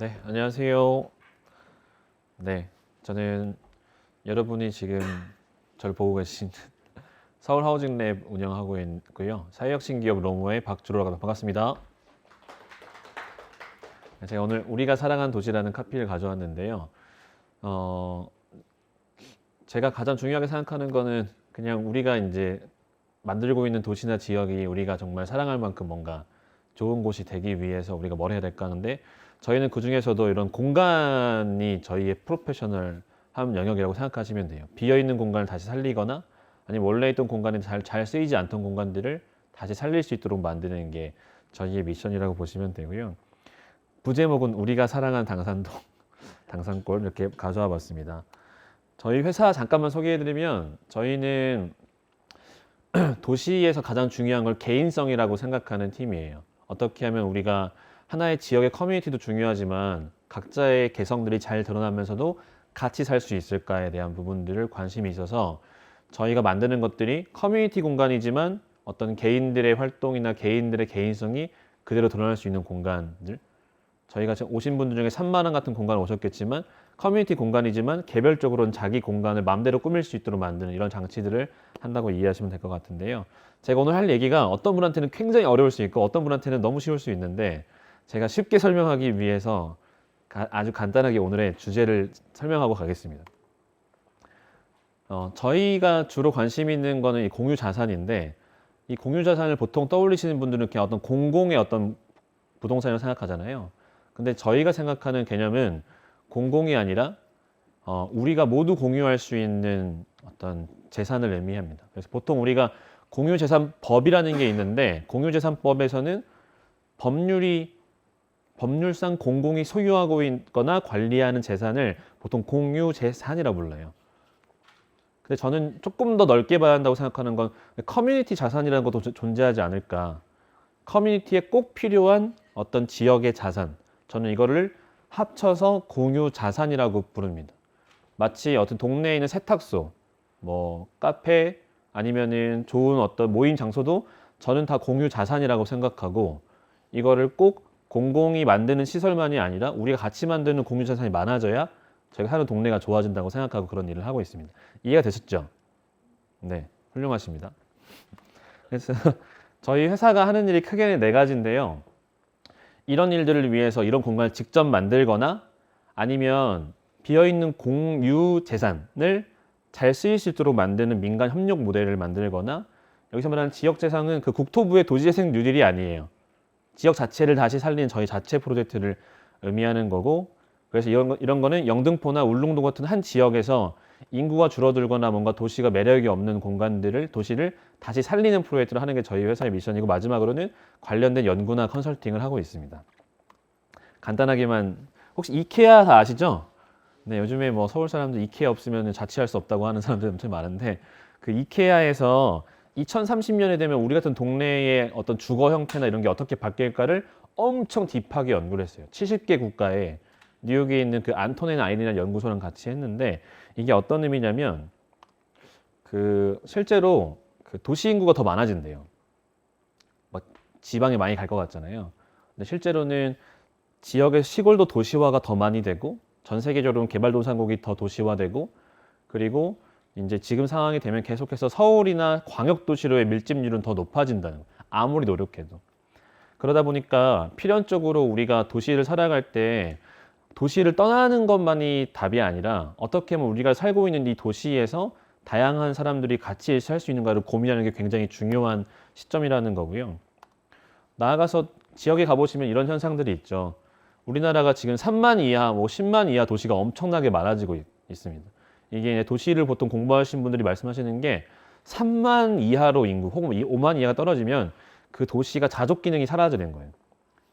네, 안녕하세요. 네, 저는 여러분이 지금 저를 보고 계신 서울 하우징랩 운영하고 있고요. 사회혁신기업 로모의 박주로라고 합니다. 반갑습니다. 제가 오늘 우리가 사랑한 도시라는 카피를 가져왔는데요. 어, 제가 가장 중요하게 생각하는 거는 그냥 우리가 이제 만들고 있는 도시나 지역이 우리가 정말 사랑할 만큼 뭔가 좋은 곳이 되기 위해서 우리가 뭘 해야 될까 하는데 저희는 그 중에서도 이런 공간이 저희의 프로페셔널한 영역이라고 생각하시면 돼요. 비어있는 공간을 다시 살리거나 아니면 원래 있던 공간이 잘 쓰이지 않던 공간들을 다시 살릴 수 있도록 만드는 게 저희의 미션이라고 보시면 되고요. 부제목은 우리가 사랑한 당산동, 당산골 이렇게 가져와 봤습니다. 저희 회사 잠깐만 소개해드리면 저희는 도시에서 가장 중요한 걸 개인성이라고 생각하는 팀이에요. 어떻게 하면 우리가 하나의 지역의 커뮤니티도 중요하지만 각자의 개성들이 잘 드러나면서도 같이 살 수 있을까에 대한 부분들을 관심이 있어서 저희가 만드는 것들이 커뮤니티 공간이지만 어떤 개인들의 활동이나 개인들의 개인성이 그대로 드러날 수 있는 공간들. 저희가 지금 오신 분들 중에 3만 원 같은 공간에 오셨겠지만 커뮤니티 공간이지만 개별적으로는 자기 공간을 마음대로 꾸밀 수 있도록 만드는 이런 장치들을 한다고 이해하시면 될 것 같은데요. 제가 오늘 할 얘기가 어떤 분한테는 굉장히 어려울 수 있고 어떤 분한테는 너무 쉬울 수 있는데 제가 쉽게 설명하기 위해서 아주 간단하게 오늘의 주제를 설명하고 가겠습니다. 저희가 주로 관심 있는 거는 이 공유 자산인데 이 공유 자산을 보통 떠올리시는 분들은 그냥 어떤 공공의 어떤 부동산이라고 생각하잖아요. 근데 저희가 생각하는 개념은 공공이 아니라 우리가 모두 공유할 수 있는 어떤 재산을 의미합니다. 그래서 보통 우리가 공유재산법이라는 게 있는데 공유재산법에서는 법률상 공공이 소유하고 있거나 관리하는 재산을 보통 공유재산이라고 불러요. 근데 저는 조금 더 넓게 봐야 한다고 생각하는 건 커뮤니티 자산이라는 것도 존재하지 않을까. 커뮤니티에 꼭 필요한 어떤 지역의 자산. 저는 이거를 합쳐서 공유 자산이라고 부릅니다. 마치 어떤 동네에 있는 세탁소, 뭐 카페 아니면은 좋은 어떤 모임 장소도 저는 다 공유 자산이라고 생각하고 이거를 꼭 공공이 만드는 시설만이 아니라 우리가 같이 만드는 공유 자산이 많아져야 저희가 사는 동네가 좋아진다고 생각하고 그런 일을 하고 있습니다. 이해가 되셨죠? 네, 훌륭하십니다. 그래서 저희 회사가 하는 일이 크게 네 가지인데요. 이런 일들을 위해서 이런 공간을 직접 만들거나 아니면 비어있는 공유 재산을 잘 쓰일 수 있도록 만드는 민간 협력 모델을 만들거나 여기서 말하는 지역 재산은 그 국토부의 도시재생 뉴딜이 아니에요. 지역 자체를 다시 살리는 저희 자체 프로젝트를 의미하는 거고 그래서 이런 거는 영등포나 울릉도 같은 한 지역에서 인구가 줄어들거나 뭔가 도시가 매력이 없는 도시를 다시 살리는 프로젝트를 하는 게 저희 회사의 미션이고 마지막으로는 관련된 연구나 컨설팅을 하고 있습니다. 간단하게만 혹시 이케아 다 아시죠? 네, 요즘에 뭐 서울 사람들 이케아 없으면 자취할 수 없다고 하는 사람들이 엄청 많은데 그 이케아에서 2030년에 되면 우리 같은 동네의 어떤 주거 형태나 이런 게 어떻게 바뀔까를 엄청 딥하게 연구를 했어요. 70개 국가에 뉴욕에 있는 그 안토넨 아이리나 연구소랑 같이 했는데 이게 어떤 의미냐면 그 실제로 그 도시 인구가 더 많아진대요. 막 지방에 많이 갈 것 같잖아요. 근데 실제로는 지역의 시골도 도시화가 더 많이 되고 전 세계적으로는 개발도상국이 더 도시화되고 그리고 이제 지금 상황이 되면 계속해서 서울이나 광역도시로의 밀집률은 더 높아진다는 거예요. 아무리 노력해도. 그러다 보니까 필연적으로 우리가 도시를 살아갈 때 도시를 떠나는 것만이 답이 아니라 어떻게 하면 우리가 살고 있는 이 도시에서 다양한 사람들이 같이 살 수 있는가를 고민하는 게 굉장히 중요한 시점이라는 거고요. 나아가서 지역에 가보시면 이런 현상들이 있죠. 우리나라가 지금 3만 이하, 뭐 10만 이하 도시가 엄청나게 많아지고 있습니다. 이게 도시를 보통 공부하신 분들이 말씀하시는 게 3만 이하로 인구 혹은 5만 이하가 떨어지면 그 도시가 자족 기능이 사라지는 거예요.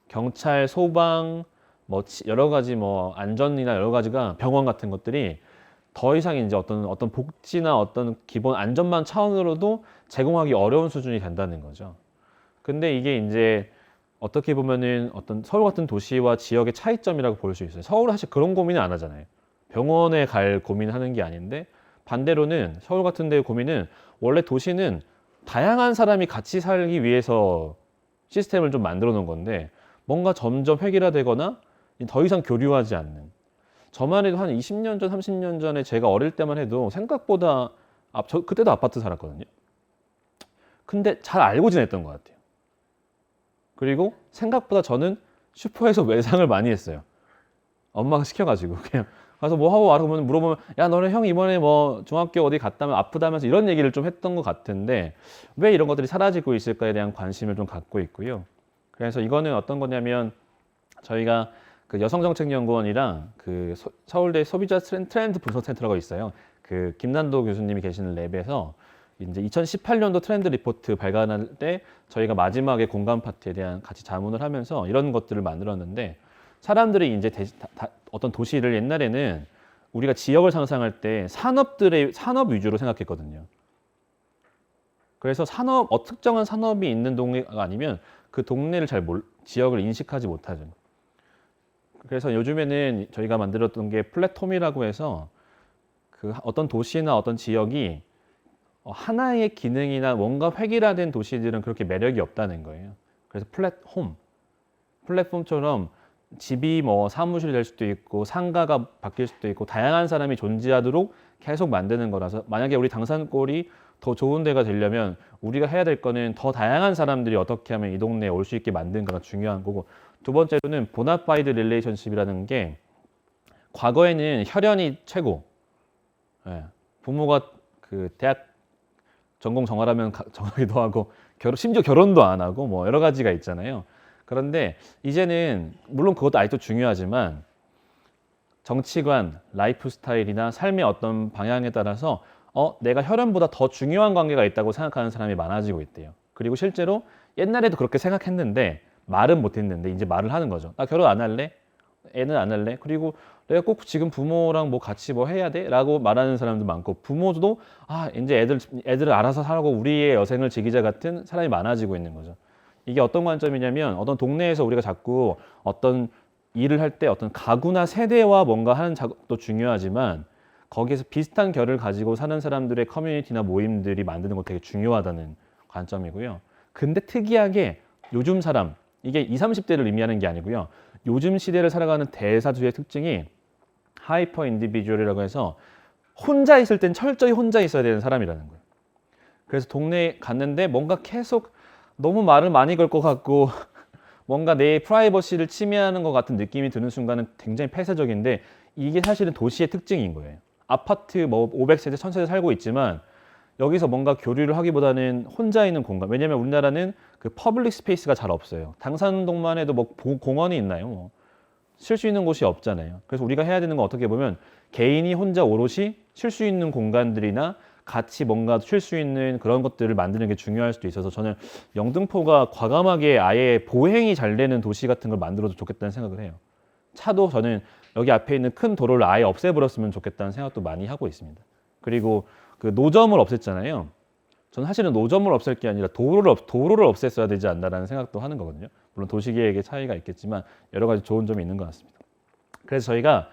경찰, 소방, 뭐 여러 가지 뭐 안전이나 여러 가지가 병원 같은 것들이 더 이상 이제 어떤 복지나 어떤 기본 안전망 차원으로도 제공하기 어려운 수준이 된다는 거죠. 근데 이게 이제 어떻게 보면은 어떤 서울 같은 도시와 지역의 차이점이라고 볼 수 있어요. 서울은 사실 그런 고민을 안 하잖아요. 병원에 갈 고민하는 게 아닌데 반대로는 서울 같은 데의 고민은 원래 도시는 다양한 사람이 같이 살기 위해서 시스템을 좀 만들어 놓은 건데 뭔가 점점 획일화되거나 더 이상 교류하지 않는. 저만 해도 한 20년 전, 30년 전에 제가 어릴 때만 해도 생각보다 저 그때도 아파트 살았거든요. 근데 잘 알고 지냈던 것 같아요. 그리고 생각보다 저는 슈퍼에서 외상을 많이 했어요. 엄마가 시켜가지고 그냥 가서 뭐 하고 와서 물어보면 야 너네 형 이번에 뭐 중학교 어디 갔다면 아프다면서 이런 얘기를 좀 했던 것 같은데 왜 이런 것들이 사라지고 있을까에 대한 관심을 좀 갖고 있고요. 그래서 이거는 어떤 거냐면 저희가 그 여성정책연구원이랑 그 서울대 소비자 트렌드 분석센터라고 있어요. 그 김난도 교수님이 계시는 랩에서 이제 2018년도 트렌드 리포트 발간할 때 저희가 마지막에 공감 파트에 대한 같이 자문을 하면서 이런 것들을 만들었는데 사람들이 이제 어떤 도시를 옛날에는 우리가 지역을 상상할 때 산업 위주로 생각했거든요. 그래서 특정한 산업이 있는 동네가 아니면 그 동네를 지역을 인식하지 못하죠. 그래서 요즘에는 저희가 만들었던 게 플랫폼이라고 해서 그 어떤 도시나 어떤 지역이 하나의 기능이나 뭔가 획일화된 도시들은 그렇게 매력이 없다는 거예요. 그래서 플랫폼처럼 집이 뭐 사무실이 될 수도 있고 상가가 바뀔 수도 있고 다양한 사람이 존재하도록 계속 만드는 거라서 만약에 우리 당산골이 더 좋은 데가 되려면 우리가 해야 될 거는 더 다양한 사람들이 어떻게 하면 이 동네에 올 수 있게 만드는 거가 중요한 거고 두 번째로는 보나파이드 릴레이션십이라는 게 과거에는 혈연이 최고. 예. 부모가 그 대학 전공 정하라면 정하기도 하고 심지어 결혼도 안 하고 뭐 여러 가지가 있잖아요. 그런데 이제는 물론 그것도 아직도 중요하지만 정치관, 라이프 스타일이나 삶의 어떤 방향에 따라서 내가 혈연보다 더 중요한 관계가 있다고 생각하는 사람이 많아지고 있대요. 그리고 실제로 옛날에도 그렇게 생각했는데 말은 못했는데 이제 말을 하는 거죠. 나 결혼 안 할래? 애는 안 할래? 그리고 내가 꼭 지금 부모랑 뭐 같이 뭐 해야 돼? 라고 말하는 사람도 많고 부모도 이제 애들을 알아서 살고 우리의 여생을 즐기자 같은 사람이 많아지고 있는 거죠. 이게 어떤 관점이냐면 어떤 동네에서 우리가 자꾸 어떤 일을 할 때 어떤 가구나 세대와 뭔가 하는 작업도 중요하지만 거기에서 비슷한 결을 가지고 사는 사람들의 커뮤니티나 모임들이 만드는 거 되게 중요하다는 관점이고요. 근데 특이하게 요즘 사람, 이게 20, 30대를 의미하는 게 아니고요. 요즘 시대를 살아가는 대다수의 특징이 하이퍼 인디비주얼이라고 해서 혼자 있을 땐 철저히 혼자 있어야 되는 사람이라는 거예요. 그래서 동네에 갔는데 뭔가 계속 너무 말을 많이 걸 것 같고 뭔가 내 프라이버시를 침해하는 것 같은 느낌이 드는 순간은 굉장히 폐쇄적인데 이게 사실은 도시의 특징인 거예요. 아파트 뭐 500세대, 1000세대 살고 있지만 여기서 뭔가 교류를 하기보다는 혼자 있는 공간. 왜냐면 우리나라는 그 퍼블릭 스페이스가 잘 없어요. 당산동만 해도 뭐 공원이 있나요? 뭐 쉴 수 있는 곳이 없잖아요. 그래서 우리가 해야 되는 건 어떻게 보면 개인이 혼자 오롯이 쉴 수 있는 공간들이나 같이 뭔가 쉴 수 있는 그런 것들을 만드는 게 중요할 수도 있어서 저는 영등포가 과감하게 아예 보행이 잘 되는 도시 같은 걸 만들어도 좋겠다는 생각을 해요. 차도 저는 여기 앞에 있는 큰 도로를 아예 없애버렸으면 좋겠다는 생각도 많이 하고 있습니다. 그리고 그 노점을 없앴잖아요. 저는 사실은 노점을 없앨 게 아니라 도로를 없앴어야 되지 않나라는 생각도 하는 거거든요. 물론 도시계획의 차이가 있겠지만 여러 가지 좋은 점이 있는 것 같습니다. 그래서 저희가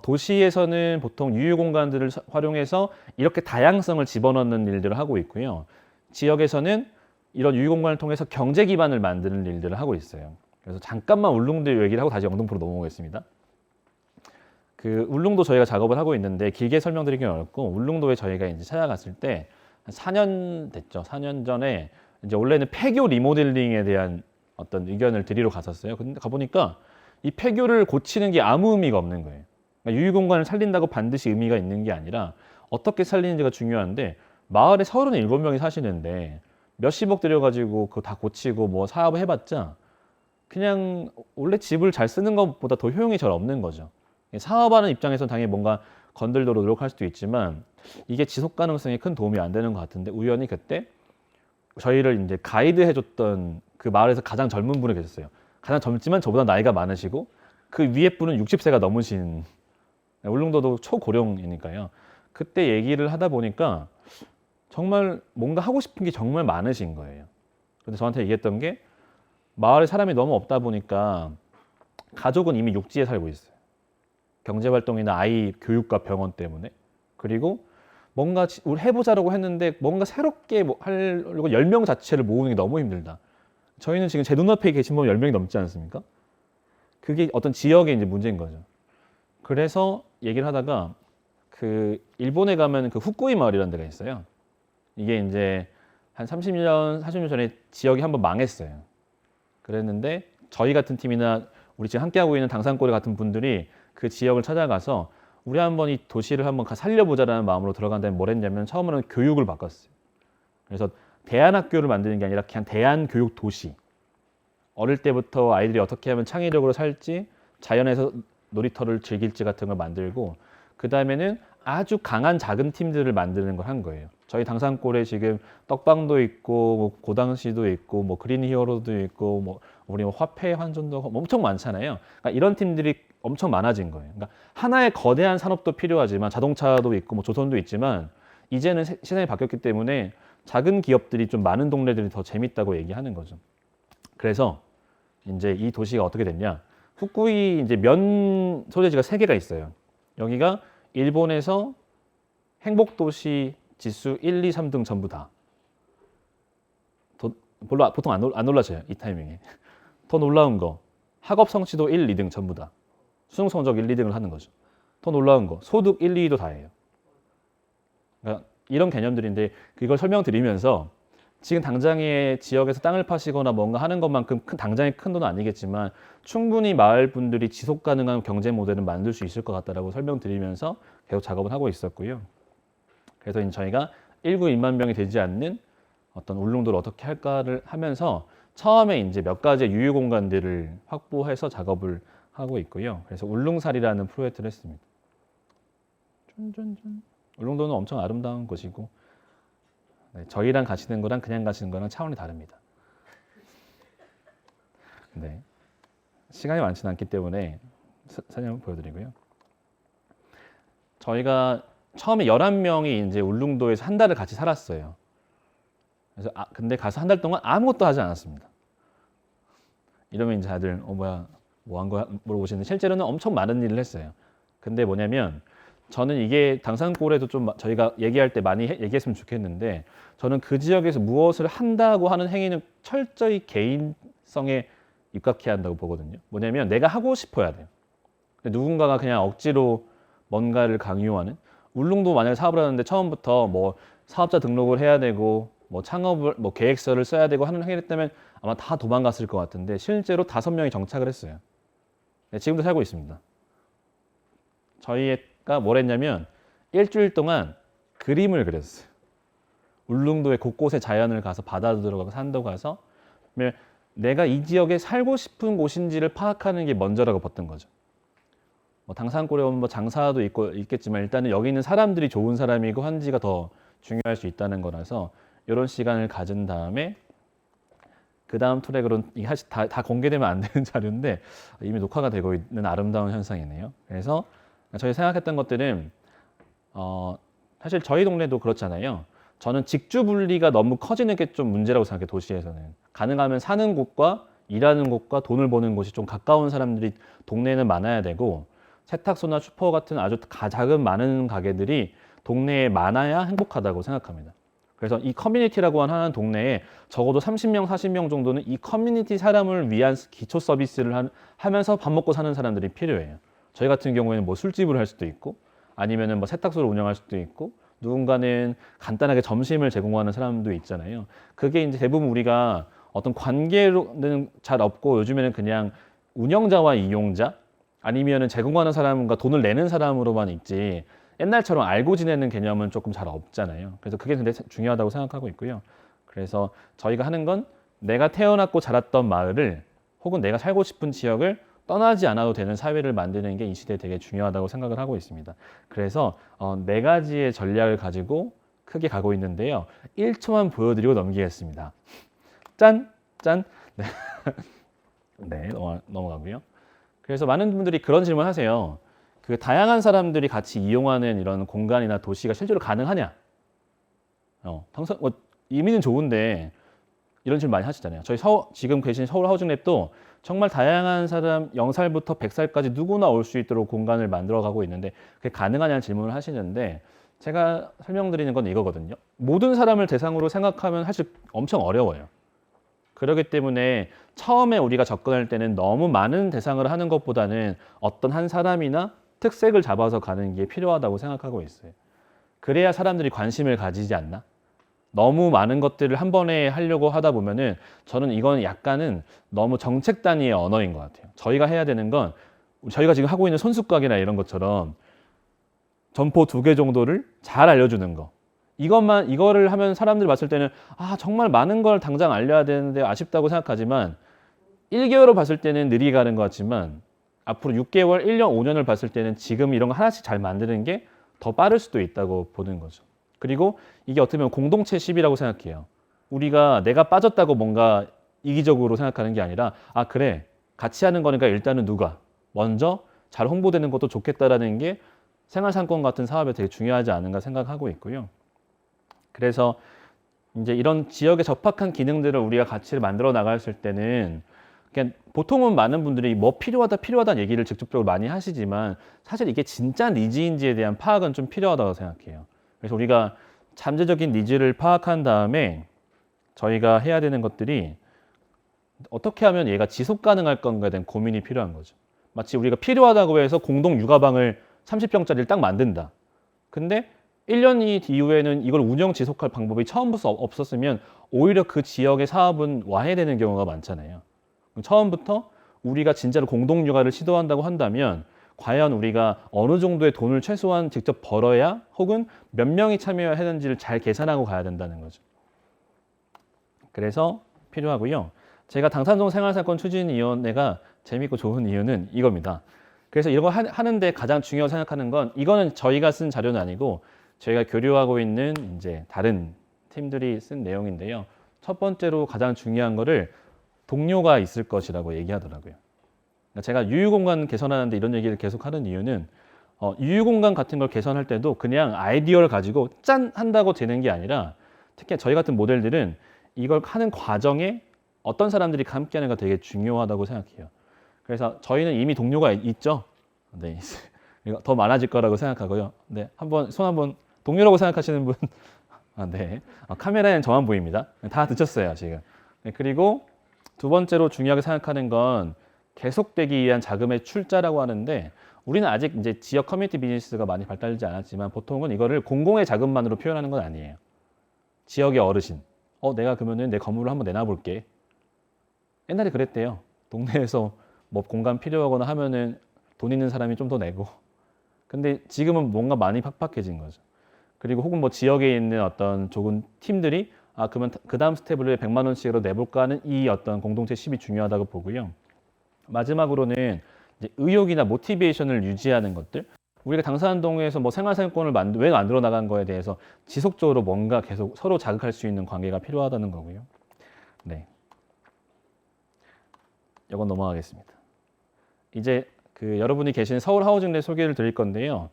도시에서는 보통 유휴 공간들을 활용해서 이렇게 다양성을 집어넣는 일들을 하고 있고요. 지역에서는 이런 유휴 공간을 통해서 경제 기반을 만드는 일들을 하고 있어요. 그래서 잠깐만 울릉도 얘기를 하고 다시 영등포로 넘어오겠습니다. 그 울릉도 저희가 작업을 하고 있는데 길게 설명드리긴 어렵고 울릉도에 저희가 이제 찾아갔을 때 한 4년 됐죠. 4년 전에 이제 원래는 폐교 리모델링에 대한 어떤 의견을 드리러 갔었어요. 근데 가보니까 이 폐교를 고치는 게 아무 의미가 없는 거예요. 그러니까 유휴 공간을 살린다고 반드시 의미가 있는 게 아니라 어떻게 살리는지가 중요한데 마을에 37명이 사시는데 몇십억 들여가지고 그거 다 고치고 뭐 사업을 해봤자 그냥 원래 집을 잘 쓰는 것보다 더 효용이 잘 없는 거죠. 사업하는 입장에서는 당연히 뭔가 건들도록 노력할 수도 있지만 이게 지속 가능성에 큰 도움이 안 되는 것 같은데 우연히 그때 저희를 이제 가이드 해줬던 그 마을에서 가장 젊은 분이 계셨어요. 가장 젊지만 저보다 나이가 많으시고 그 위에 분은 60세가 넘으신 울릉도도 초고령이니까요. 그때 얘기를 하다 보니까 정말 뭔가 하고 싶은 게 정말 많으신 거예요. 근데 저한테 얘기했던 게 마을에 사람이 너무 없다 보니까 가족은 이미 육지에 살고 있어요. 경제활동이나 아이 교육과 병원 때문에. 그리고 뭔가 우리 해보자라고 했는데 뭔가 새롭게 하려고 10명 자체를 모으는 게 너무 힘들다. 저희는 지금 제 눈앞에 계신 분 10명이 넘지 않습니까? 그게 어떤 지역의 이제 문제인 거죠. 그래서 얘기를 하다가 그 일본에 가면 그 후쿠이 마을이라는 데가 있어요. 이게 이제 한 30년, 40년 전에 지역이 한번 망했어요. 그랬는데 저희 같은 팀이나 우리 지금 함께하고 있는 당산골 같은 분들이 그 지역을 찾아가서 우리 한번 이 도시를 한번 살려보자라는 마음으로 들어간 다음에 뭘 했냐면 처음으로는 교육을 바꿨어요. 그래서 대안학교를 만드는 게 아니라 그냥 대안교육 도시. 어릴 때부터 아이들이 어떻게 하면 창의적으로 살지, 자연에서 놀이터를 즐길지 같은 걸 만들고 그 다음에는 아주 강한 작은 팀들을 만드는 걸 한 거예요. 저희 당산골에 지금 떡방도 있고 뭐 고당시도 있고 뭐 그린 히어로도 있고 뭐 우리 뭐 화폐 환전도 하고 엄청 많잖아요. 그러니까 이런 팀들이 엄청 많아진 거예요. 그러니까 하나의 거대한 산업도 필요하지만 자동차도 있고 뭐 조선도 있지만 이제는 세상이 바뀌었기 때문에 작은 기업들이 좀 많은 동네들이 더 재밌다고 얘기하는 거죠. 그래서 이제 이 도시가 어떻게 됐냐? 후쿠이 이제 면 소재지가 3개가 있어요. 여기가 일본에서 행복도시 지수 1, 2, 3등 전부 다. 별로 보통 안 놀라져요. 이 타이밍에. 더 놀라운 거. 학업 성취도 1, 2등 전부 다. 수능 성적 1, 2등을 하는 거죠. 더 놀라운 거. 소득 1, 2도 다예요. 그러니까 이런 개념들인데 그걸 설명드리면서 지금 당장의 지역에서 땅을 파시거나 뭔가 하는 것만큼 당장의 큰 돈은 아니겠지만 충분히 마을 분들이 지속 가능한 경제 모델을 만들 수 있을 것 같다라고 설명드리면서 계속 작업을 하고 있었고요. 그래서 이제 저희가 1구 2만 명이 되지 않는 어떤 울릉도를 어떻게 할까를 하면서 처음에 이제 몇 가지의 유휴 공간들을 확보해서 작업을 하고 있고요. 그래서 울릉살이라는 프로젝트를 했습니다. 짠짠짠. 울릉도는 엄청 아름다운 곳이고 네, 저희랑 가시는 거랑 그냥 가시는 거랑 차원이 다릅니다. 네, 시간이 많지는 않기 때문에 사진 한번 보여드리고요. 저희가 처음에 11명이 이제 울릉도에서 한 달을 같이 살았어요. 그래서 근데 가서 한 달 동안 아무것도 하지 않았습니다. 이러면 이제 다들 뭐야 뭐 한 거야 물어보시는데 실제로는 엄청 많은 일을 했어요. 근데 뭐냐면 저는 이게 당산골에도 좀 저희가 얘기할 때 많이 얘기했으면 좋겠는데 저는 그 지역에서 무엇을 한다고 하는 행위는 철저히 개인성에 입각해야 한다고 보거든요. 뭐냐면 내가 하고 싶어야 돼요. 근데 누군가가 그냥 억지로 뭔가를 강요하는 울릉도 만약에 사업을 하는데 처음부터 뭐 사업자 등록을 해야 되고 뭐 창업을 뭐 계획서를 써야 되고 하는 행위를 했다면 아마 다 도망갔을 것 같은데 실제로 5명이 정착을 했어요. 네, 지금도 살고 있습니다. 저희가 뭘 했냐면 일주일 동안 그림을 그렸어요. 울릉도의 곳곳에 자연을 가서 바다도 들어가고 산도 가서 내가 이 지역에 살고 싶은 곳인지를 파악하는 게 먼저라고 봤던 거죠. 뭐 당산골에 오면 뭐 장사도 있겠지만 일단은 여기 있는 사람들이 좋은 사람이고 한지가 더 중요할 수 있다는 거라서 이런 시간을 가진 다음에 그 다음 트랙으로는 이게 사실 다 공개되면 안 되는 자료인데 이미 녹화가 되고 있는 아름다운 현상이네요. 그래서 저희 생각했던 것들은 사실 저희 동네도 그렇잖아요. 저는 직주 분리가 너무 커지는 게 좀 문제라고 생각해요. 도시에서는. 가능하면 사는 곳과 일하는 곳과 돈을 버는 곳이 좀 가까운 사람들이 동네에는 많아야 되고 세탁소나 슈퍼 같은 아주 작은 많은 가게들이 동네에 많아야 행복하다고 생각합니다. 그래서 이 커뮤니티라고 하는 동네에 적어도 30명, 40명 정도는 이 커뮤니티 사람을 위한 기초 서비스를 하면서 밥 먹고 사는 사람들이 필요해요. 저희 같은 경우에는 뭐 술집을 할 수도 있고 아니면은 뭐 세탁소를 운영할 수도 있고 누군가는 간단하게 점심을 제공하는 사람도 있잖아요. 그게 이제 대부분 우리가 어떤 관계로는 잘 없고 요즘에는 그냥 운영자와 이용자 아니면은 제공하는 사람과 돈을 내는 사람으로만 있지 옛날처럼 알고 지내는 개념은 조금 잘 없잖아요. 그래서 그게 굉장히 중요하다고 생각하고 있고요. 그래서 저희가 하는 건 내가 태어났고 자랐던 마을을 혹은 내가 살고 싶은 지역을 떠나지 않아도 되는 사회를 만드는 게 이 시대에 되게 중요하다고 생각을 하고 있습니다. 그래서 4가지의 전략을 가지고 크게 가고 있는데요. 1초만 보여드리고 넘기겠습니다. 짠! 짠! 네, 네 넘어가고요. 그래서 많은 분들이 그런 질문 하세요. 그 다양한 사람들이 같이 이용하는 이런 공간이나 도시가 실제로 가능하냐? 이미는 좋은데 이런 질문 많이 하시잖아요. 저희 지금 계신 서울 하우징랩도 정말 다양한 사람 0살부터 100살까지 누구나 올 수 있도록 공간을 만들어가고 있는데 그게 가능하냐는 질문을 하시는데 제가 설명드리는 건 이거거든요. 모든 사람을 대상으로 생각하면 사실 엄청 어려워요. 그렇기 때문에 처음에 우리가 접근할 때는 너무 많은 대상을 하는 것보다는 어떤 한 사람이나 특색을 잡아서 가는 게 필요하다고 생각하고 있어요. 그래야 사람들이 관심을 가지지 않나? 너무 많은 것들을 한 번에 하려고 하다 보면은 저는 이건 약간은 너무 정책 단위의 언어인 것 같아요. 저희가 해야 되는 건 저희가 지금 하고 있는 손숙각이나 이런 것처럼 점포 2개 정도를 잘 알려주는 거. 이거를 하면 사람들이 봤을 때는 아, 정말 많은 걸 당장 알려야 되는데 아쉽다고 생각하지만 1개월을 봤을 때는 느리게 가는 것 같지만 앞으로 6개월, 1년, 5년을 봤을 때는 지금 이런 거 하나씩 잘 만드는 게 더 빠를 수도 있다고 보는 거죠. 그리고 이게 어떻게 보면 공동체 10이라고 생각해요. 우리가 내가 빠졌다고 뭔가 이기적으로 생각하는 게 아니라 아, 그래. 같이 하는 거니까 일단은 누가 먼저 잘 홍보되는 것도 좋겠다라는 게 생활상권 같은 사업에 되게 중요하지 않은가 생각하고 있고요. 그래서 이제 이런 지역에 적합한 기능들을 우리가 가치를 만들어 나갔을 때는 그냥 보통은 많은 분들이 뭐 필요하다는 얘기를 직접적으로 많이 하시지만 사실 이게 진짜 니즈인지에 대한 파악은 좀 필요하다고 생각해요. 그래서 우리가 잠재적인 니즈를 파악한 다음에 저희가 해야 되는 것들이 어떻게 하면 얘가 지속 가능할 건가에 대한 고민이 필요한 거죠. 마치 우리가 필요하다고 해서 공동 육아방을 30평짜리를 딱 만든다. 근데 1년 이후에는 이걸 운영 지속할 방법이 처음부터 없었으면 오히려 그 지역의 사업은 와해되는 경우가 많잖아요. 처음부터 우리가 진짜로 공동 육아를 시도한다고 한다면 과연 우리가 어느 정도의 돈을 최소한 직접 벌어야 혹은 몇 명이 참여하는지를 잘 계산하고 가야 된다는 거죠. 그래서 필요하고요. 제가 당산동 생활상권 추진위원회가 재밌고 좋은 이유는 이겁니다. 그래서 이런 거 하는데 가장 중요하다고 생각하는 건 이거는 저희가 쓴 자료는 아니고 저희가 교류하고 있는 이제 다른 팀들이 쓴 내용인데요. 첫 번째로 가장 중요한 거를 동료가 있을 것이라고 얘기하더라고요. 제가 유휴공간 개선하는데 이런 얘기를 계속 하는 이유는 유휴공간 같은 걸 개선할 때도 그냥 아이디어를 가지고 짠 한다고 되는 게 아니라 특히 저희 같은 모델들은 이걸 하는 과정에 어떤 사람들이 함께하는 게 되게 중요하다고 생각해요. 그래서 저희는 이미 동료가 있죠. 네, 더 많아질 거라고 생각하고요. 네, 손 한번 동료라고 생각하시는 분, 아, 네, 카메라에는 저만 보입니다. 다 드셨어요 지금. 네, 그리고 두 번째로 중요하게 생각하는 건 계속되기 위한 자금의 출자라고 하는데 우리는 아직 이제 지역 커뮤니티 비즈니스가 많이 발달되지 않았지만 보통은 이거를 공공의 자금만으로 표현하는 건 아니에요. 지역의 어르신, 내가 그러면은 내 건물을 한번 내놔볼게. 옛날에 그랬대요. 동네에서 뭐 공간 필요하거나 하면은 돈 있는 사람이 좀 더 내고. 근데 지금은 뭔가 많이 팍팍해진 거죠. 그리고 혹은 뭐 지역에 있는 어떤 좋은 팀들이 그러면 그 다음 스텝을 100만 원씩으로 내볼까 하는 이 어떤 공동체 10이 중요하다고 보고요. 마지막으로는 이제 의욕이나 모티베이션을 유지하는 것들. 우리가 당산동에서 뭐 생활상권을 왜 만들어 나간 거에 대해서 지속적으로 뭔가 계속 서로 자극할 수 있는 관계가 필요하다는 거고요. 네. 이건 넘어가겠습니다. 이제 여러분이 계신 서울 하우징대 소개를 드릴 건데요.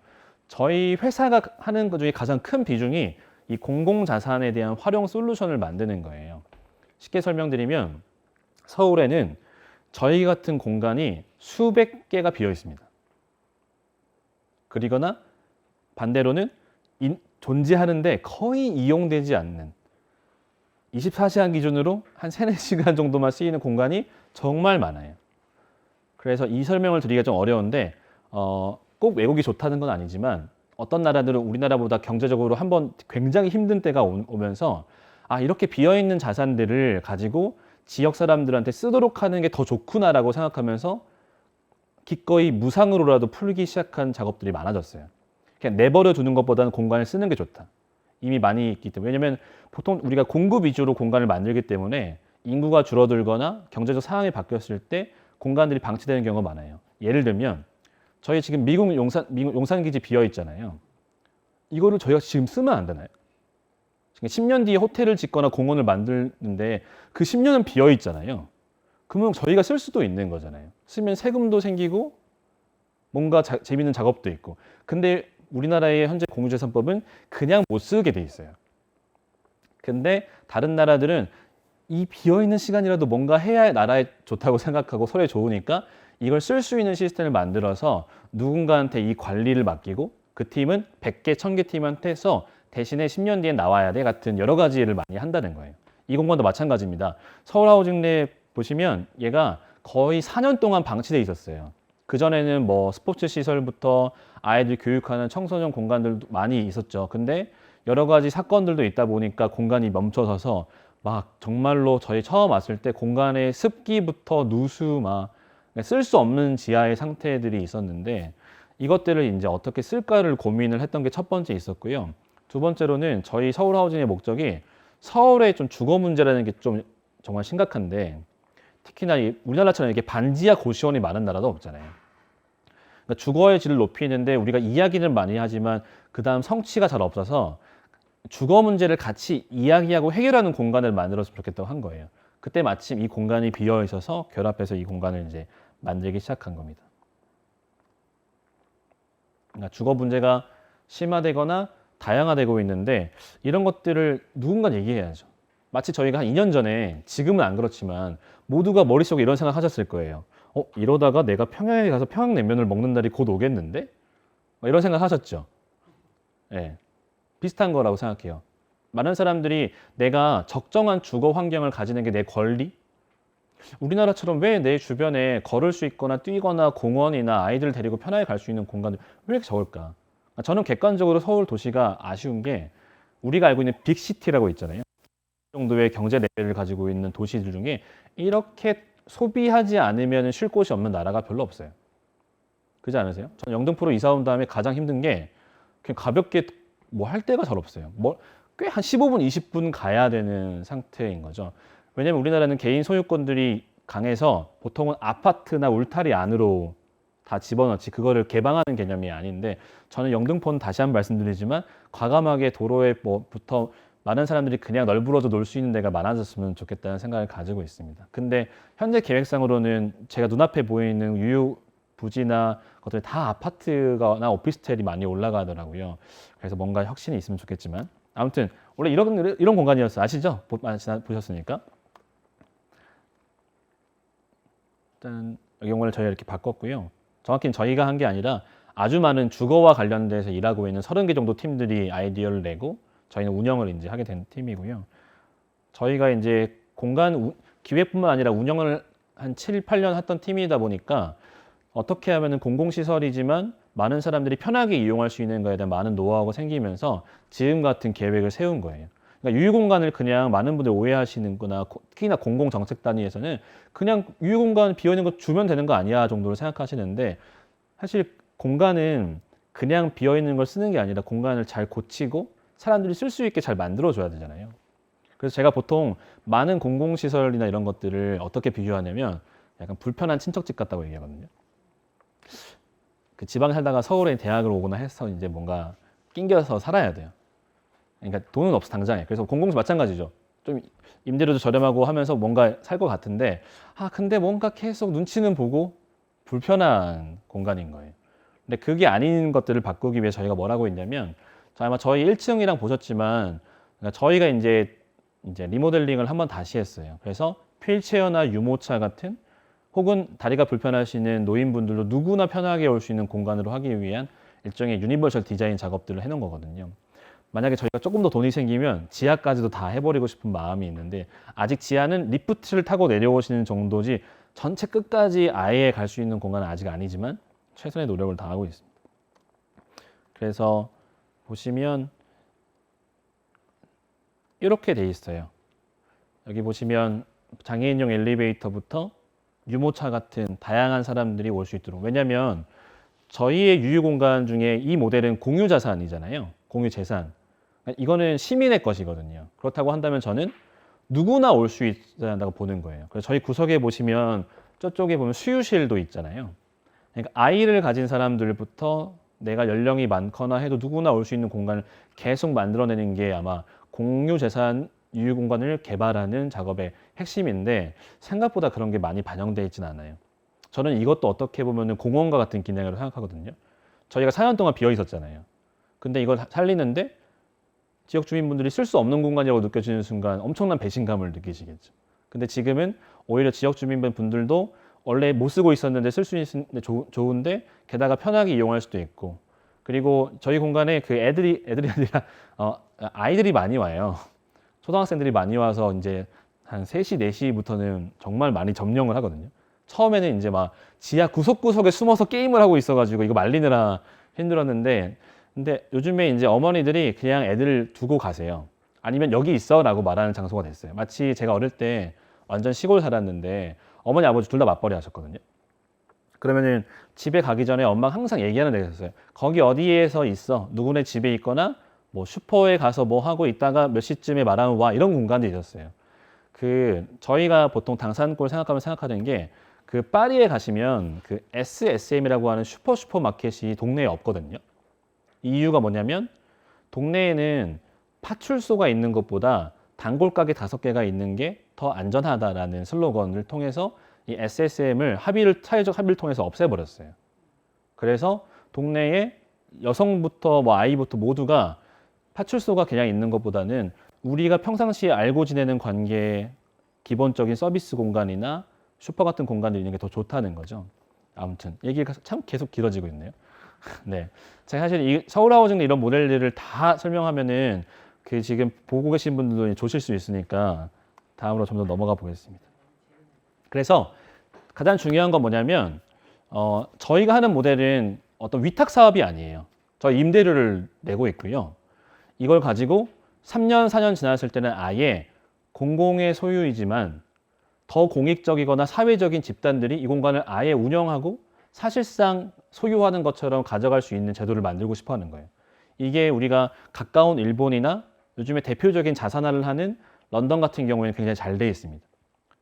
저희 회사가 하는 것 중에 가장 큰 비중이 이 공공자산에 대한 활용 솔루션을 만드는 거예요. 쉽게 설명드리면 서울에는 저희 같은 공간이 수백 개가 비어 있습니다. 그리거나 반대로는 존재하는데 거의 이용되지 않는 24시간 기준으로 한 3, 4시간 정도만 쓰이는 공간이 정말 많아요. 그래서 이 설명을 드리기가 좀 어려운데 꼭 외국이 좋다는 건 아니지만 어떤 나라들은 우리나라보다 경제적으로 한번 굉장히 힘든 때가 오면서 이렇게 비어있는 자산들을 가지고 지역 사람들한테 쓰도록 하는 게 더 좋구나라고 생각하면서 기꺼이 무상으로라도 풀기 시작한 작업들이 많아졌어요. 그냥 내버려 두는 것보다는 공간을 쓰는 게 좋다. 이미 많이 있기 때문에. 왜냐하면 보통 우리가 공급 위주로 공간을 만들기 때문에 인구가 줄어들거나 경제적 상황이 바뀌었을 때 공간들이 방치되는 경우가 많아요. 예를 들면 저희 지금 미국 용산기지 비어 있잖아요. 이거를 저희가 지금 쓰면 안 되나요? 10년 뒤에 호텔을 짓거나 공원을 만드는데 그 10년은 비어 있잖아요. 그러면 저희가 쓸 수도 있는 거잖아요. 쓰면 세금도 생기고 뭔가 재밌는 작업도 있고. 근데 우리나라의 현재 공유재산법은 그냥 못 쓰게 돼 있어요. 근데 다른 나라들은 이 비어있는 시간이라도 뭔가 해야 나라에 좋다고 생각하고 서로에 좋으니까 이걸 쓸 수 있는 시스템을 만들어서 누군가한테 이 관리를 맡기고 그 팀은 100개, 1000개 팀한테 서 대신에 10년 뒤에 나와야 돼 같은 여러 가지 일을 많이 한다는 거예요. 이 공간도 마찬가지입니다. 서울하우징랩 보시면 얘가 거의 4년 동안 방치돼 있었어요. 그전에는 뭐 스포츠 시설부터 아이들 교육하는 청소년 공간들도 많이 있었죠. 근데 여러 가지 사건들도 있다 보니까 공간이 멈춰서서 막 정말로 저희 처음 왔을 때 공간의 습기부터 누수 막 쓸 수 없는 지하의 상태들이 있었는데 이것들을 이제 어떻게 쓸까를 고민을 했던 게 첫 번째 있었고요. 두 번째로는 저희 서울 하우징의 목적이 서울의 좀 주거 문제라는 게 좀 정말 심각한데 특히나 우리나라처럼 이렇게 반지하 고시원이 많은 나라도 없잖아요. 그러니까 주거의 질을 높이는데 우리가 이야기는 많이 하지만 그 다음 성취가 잘 없어서 주거 문제를 같이 이야기하고 해결하는 공간을 만들었으면 좋겠다고 한 거예요. 그때 마침 이 공간이 비어 있어서 결합해서 이 공간을 이제 만들기 시작한 겁니다. 그러니까 주거 문제가 심화되거나 다양화되고 있는데 이런 것들을 누군가 얘기해야죠. 마치 저희가 한 2년 전에 지금은 안 그렇지만 모두가 머릿속에 이런 생각 하셨을 거예요. 이러다가 내가 평양에 가서 평양냉면을 먹는 날이 곧 오겠는데? 이런 생각 하셨죠. 네. 비슷한 거라고 생각해요. 많은 사람들이 내가 적정한 주거 환경을 가지는 게 내 권리? 우리나라처럼 왜 내 주변에 걸을 수 있거나 뛰거나 공원이나 아이들 데리고 편하게 갈 수 있는 공간들 왜 이렇게 적을까? 저는 객관적으로 서울 도시가 아쉬운 게 우리가 알고 있는 빅시티라고 있잖아요. 이 정도의 경제 레벨을 가지고 있는 도시들 중에 이렇게 소비하지 않으면 쉴 곳이 없는 나라가 별로 없어요. 그렇지 않으세요? 저는 영등포로 이사 온 다음에 가장 힘든 게 그냥 가볍게 뭐 할 데가 잘 없어요. 꽤 한 15분, 20분 가야 되는 상태인 거죠. 왜냐면 우리나라는 개인 소유권들이 강해서 보통은 아파트나 울타리 안으로 다 집어넣지 그거를 개방하는 개념이 아닌데 저는 영등포는 다시 한번 말씀드리지만 과감하게 도로에 부터 많은 사람들이 그냥 널브러져 놀 수 있는 데가 많아졌으면 좋겠다는 생각을 가지고 있습니다. 근데 현재 계획상으로는 제가 눈앞에 보이는 유휴 부지나 것들이 다 아파트나 오피스텔이 많이 올라가더라고요. 그래서 뭔가 혁신이 있으면 좋겠지만 아무튼 원래 이런 공간이었어요. 아시죠? 보셨으니까. 일단 여기 공간을 저희가 이렇게 바꿨고요. 정확히는 저희가 한 게 아니라 아주 많은 주거와 관련돼서 일하고 있는 30개 정도 팀들이 아이디어를 내고 저희는 운영을 이제 하게 된 팀이고요. 저희가 이제 기획뿐만 아니라 운영을 한 7, 8년 했던 팀이다 보니까 어떻게 하면은 공공시설이지만 많은 사람들이 편하게 이용할 수 있는 거에 대한 많은 노하우가 생기면서 지금 같은 계획을 세운 거예요. 그러니까 유휴공간을 그냥 많은 분들이 오해하시는구나. 특히나 공공정책 단위에서는 그냥 유휴공간 비어있는 거 주면 되는 거 아니야 정도로 생각하시는데 사실 공간은 그냥 비어있는 걸 쓰는 게 아니라 공간을 잘 고치고 사람들이 쓸 수 있게 잘 만들어줘야 되잖아요. 그래서 제가 보통 많은 공공시설이나 이런 것들을 어떻게 비교하냐면 약간 불편한 친척집 같다고 얘기하거든요. 그 지방에 살다가 서울에 대학을 오거나 해서 이제 뭔가 낑겨서 살아야 돼요. 그러니까 돈은 없어 당장에. 그래서 공공시 마찬가지죠. 좀 임대료도 저렴하고 하면서 뭔가 살 것 같은데 근데 뭔가 계속 눈치는 보고 불편한 공간인 거예요. 근데 그게 아닌 것들을 바꾸기 위해 저희가 뭘 하고 있냐면 아마 저희 1층이랑 보셨지만 그러니까 저희가 이제 리모델링을 한번 다시 했어요. 그래서 휠체어나 유모차 같은 혹은 다리가 불편하시는 노인분들도 누구나 편하게 올 수 있는 공간으로 하기 위한 일종의 유니버셜 디자인 작업들을 해놓은 거거든요. 만약에 저희가 조금 더 돈이 생기면 지하까지도 다 해버리고 싶은 마음이 있는데 아직 지하는 리프트를 타고 내려오시는 정도지 전체 끝까지 아예 갈 수 있는 공간은 아직 아니지만 최선의 노력을 다하고 있습니다. 그래서 보시면 이렇게 돼 있어요. 여기 보시면 장애인용 엘리베이터부터 유모차 같은 다양한 사람들이 올 수 있도록. 왜냐하면 저희의 유휴공간 중에 이 모델은 공유자산이잖아요. 공유재산. 이거는 시민의 것이거든요. 그렇다고 한다면 저는 누구나 올 수 있어야 한다고 보는 거예요. 그래서 저희 구석에 보시면 저쪽에 보면 수유실도 있잖아요. 그러니까 아이를 가진 사람들부터 내가 연령이 많거나 해도 누구나 올 수 있는 공간을 계속 만들어내는 게 아마 공유재산 유휴공간을 개발하는 작업의 핵심인데 생각보다 그런 게 많이 반영되어 있지는 않아요. 저는 이것도 어떻게 보면 공원과 같은 기능으로 생각하거든요. 저희가 4년 동안 비어 있었잖아요. 근데 이걸 살리는데 지역 주민분들이 쓸 수 없는 공간이라고 느껴지는 순간 엄청난 배신감을 느끼시겠죠. 근데 지금은 오히려 지역 주민분들도 원래 못 쓰고 있었는데 쓸 수 있는데 좋은데 게다가 편하게 이용할 수도 있고 그리고 저희 공간에 그 아이들이 많이 와요. 초등학생들이 많이 와서 이제 한 3시, 4시부터는 정말 많이 점령을 하거든요. 처음에는 이제 막 지하 구석구석에 숨어서 게임을 하고 있어가지고 이거 말리느라 힘들었는데, 근데 요즘에 이제 어머니들이 그냥 애들 두고 가세요. 아니면 여기 있어 라고 말하는 장소가 됐어요. 마치 제가 어릴 때 완전 시골 살았는데 어머니 아버지 둘 다 맞벌이 하셨거든요. 그러면은 집에 가기 전에 엄마가 항상 얘기하는 데가 있었어요. 거기 어디에서 있어, 누구네 집에 있거나 뭐 슈퍼에 가서 뭐 하고 있다가 몇 시쯤에 말하면 와, 이런 공간들이 있었어요. 그 저희가 보통 당산골 생각하면 생각하는 게, 그 파리에 가시면 그 SSM이라고 하는 슈퍼마켓이 동네에 없거든요. 이유가 뭐냐면 동네에는 파출소가 있는 것보다 단골 가게 5개가 있는 게 더 안전하다라는 슬로건을 통해서 이 SSM을 사회적 합의를 통해서 없애버렸어요. 그래서 동네에 여성부터 뭐 아이부터 모두가 파출소가 그냥 있는 것보다는 우리가 평상시에 알고 지내는 관계에 기본적인 서비스 공간이나 슈퍼 같은 공간들이 있는 게 더 좋다는 거죠. 아무튼 얘기가 참 계속 길어지고 있네요. 네, 제가 사실 이 서울하우징 이런 모델들을 다 설명하면은 그 지금 보고 계신 분들도 조실 수 있으니까 다음으로 좀 더 넘어가 보겠습니다. 그래서 가장 중요한 건 뭐냐면 저희가 하는 모델은 어떤 위탁 사업이 아니에요. 저희 임대료를 내고 있고요. 이걸 가지고 3년, 4년 지났을 때는 아예 공공의 소유이지만 더 공익적이거나 사회적인 집단들이 이 공간을 아예 운영하고 사실상 소유하는 것처럼 가져갈 수 있는 제도를 만들고 싶어 하는 거예요. 이게 우리가 가까운 일본이나 요즘에 대표적인 자산화를 하는 런던 같은 경우에는 굉장히 잘 되어 있습니다.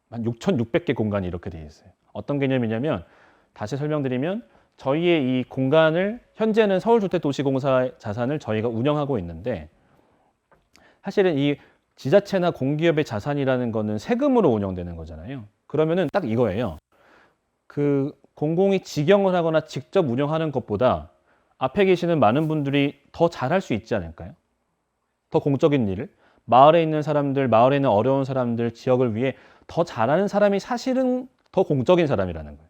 한 6,600개 공간이 이렇게 되어 있어요. 어떤 개념이냐면, 다시 설명드리면 저희의 이 공간을 현재는 서울주택도시공사 자산을 저희가 운영하고 있는데, 사실은 이 지자체나 공기업의 자산이라는 거는 세금으로 운영되는 거잖아요. 그러면은 딱 이거예요. 그 공공이 직영을 하거나 직접 운영하는 것보다 앞에 계시는 많은 분들이 더 잘할 수 있지 않을까요? 더 공적인 일을, 마을에 있는 사람들, 마을에 있는 어려운 사람들, 지역을 위해 더 잘하는 사람이 사실은 더 공적인 사람이라는 거예요.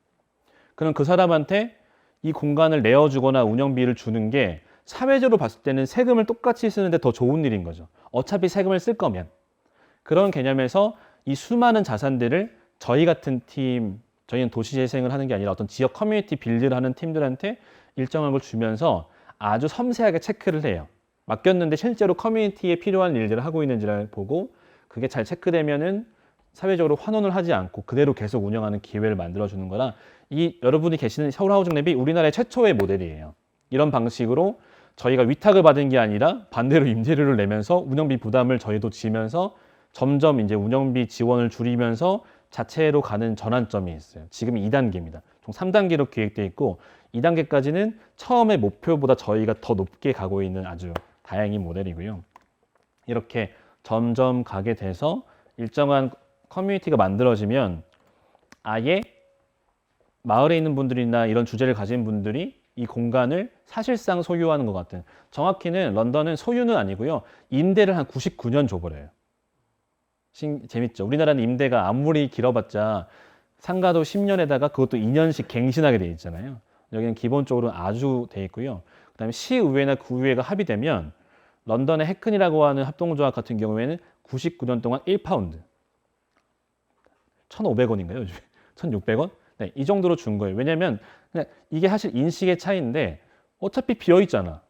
그럼 그 사람한테 이 공간을 내어주거나 운영비를 주는 게 사회적으로 봤을 때는 세금을 똑같이 쓰는데 더 좋은 일인 거죠. 어차피 세금을 쓸 거면. 그런 개념에서 이 수많은 자산들을 저희 같은 팀, 저희는 도시재생을 하는 게 아니라 어떤 지역 커뮤니티 빌드를 하는 팀들한테 일정한 걸 주면서 아주 섬세하게 체크를 해요. 맡겼는데 실제로 커뮤니티에 필요한 일들을 하고 있는지를 보고, 그게 잘 체크되면은 사회적으로 환원을 하지 않고 그대로 계속 운영하는 기회를 만들어주는 거라, 이 여러분이 계시는 서울하우징랩이 우리나라의 최초의 모델이에요. 이런 방식으로 저희가 위탁을 받은 게 아니라 반대로 임대료를 내면서 운영비 부담을 저희도 지면서 점점 이제 운영비 지원을 줄이면서 자체로 가는 전환점이 있어요. 지금 2단계입니다. 총 3단계로 계획되어 있고, 2단계까지는 처음의 목표보다 저희가 더 높게 가고 있는 아주 다행인 모델이고요. 이렇게 점점 가게 돼서 일정한 커뮤니티가 만들어지면 아예 마을에 있는 분들이나 이런 주제를 가진 분들이 이 공간을 사실상 소유하는 것 같은, 정확히는 런던은 소유는 아니고요, 임대를 한 99년 줘버려요. 재밌죠? 우리나라는 임대가 아무리 길어봤자 상가도 10년에다가 그것도 2년씩 갱신하게 돼 있잖아요. 여기는 기본적으로 아주 돼 있고요. 그다음에 시의회나 구의회가 합의되면 런던의 해큰이라고 하는 합동조합 같은 경우에는 99년 동안 1파운드, 1,500원인가요? 요즘에 1,600원? 네, 이 정도로 준 거예요. 왜냐면 이게 사실 인식의 차이인데 어차피 비어 있잖아.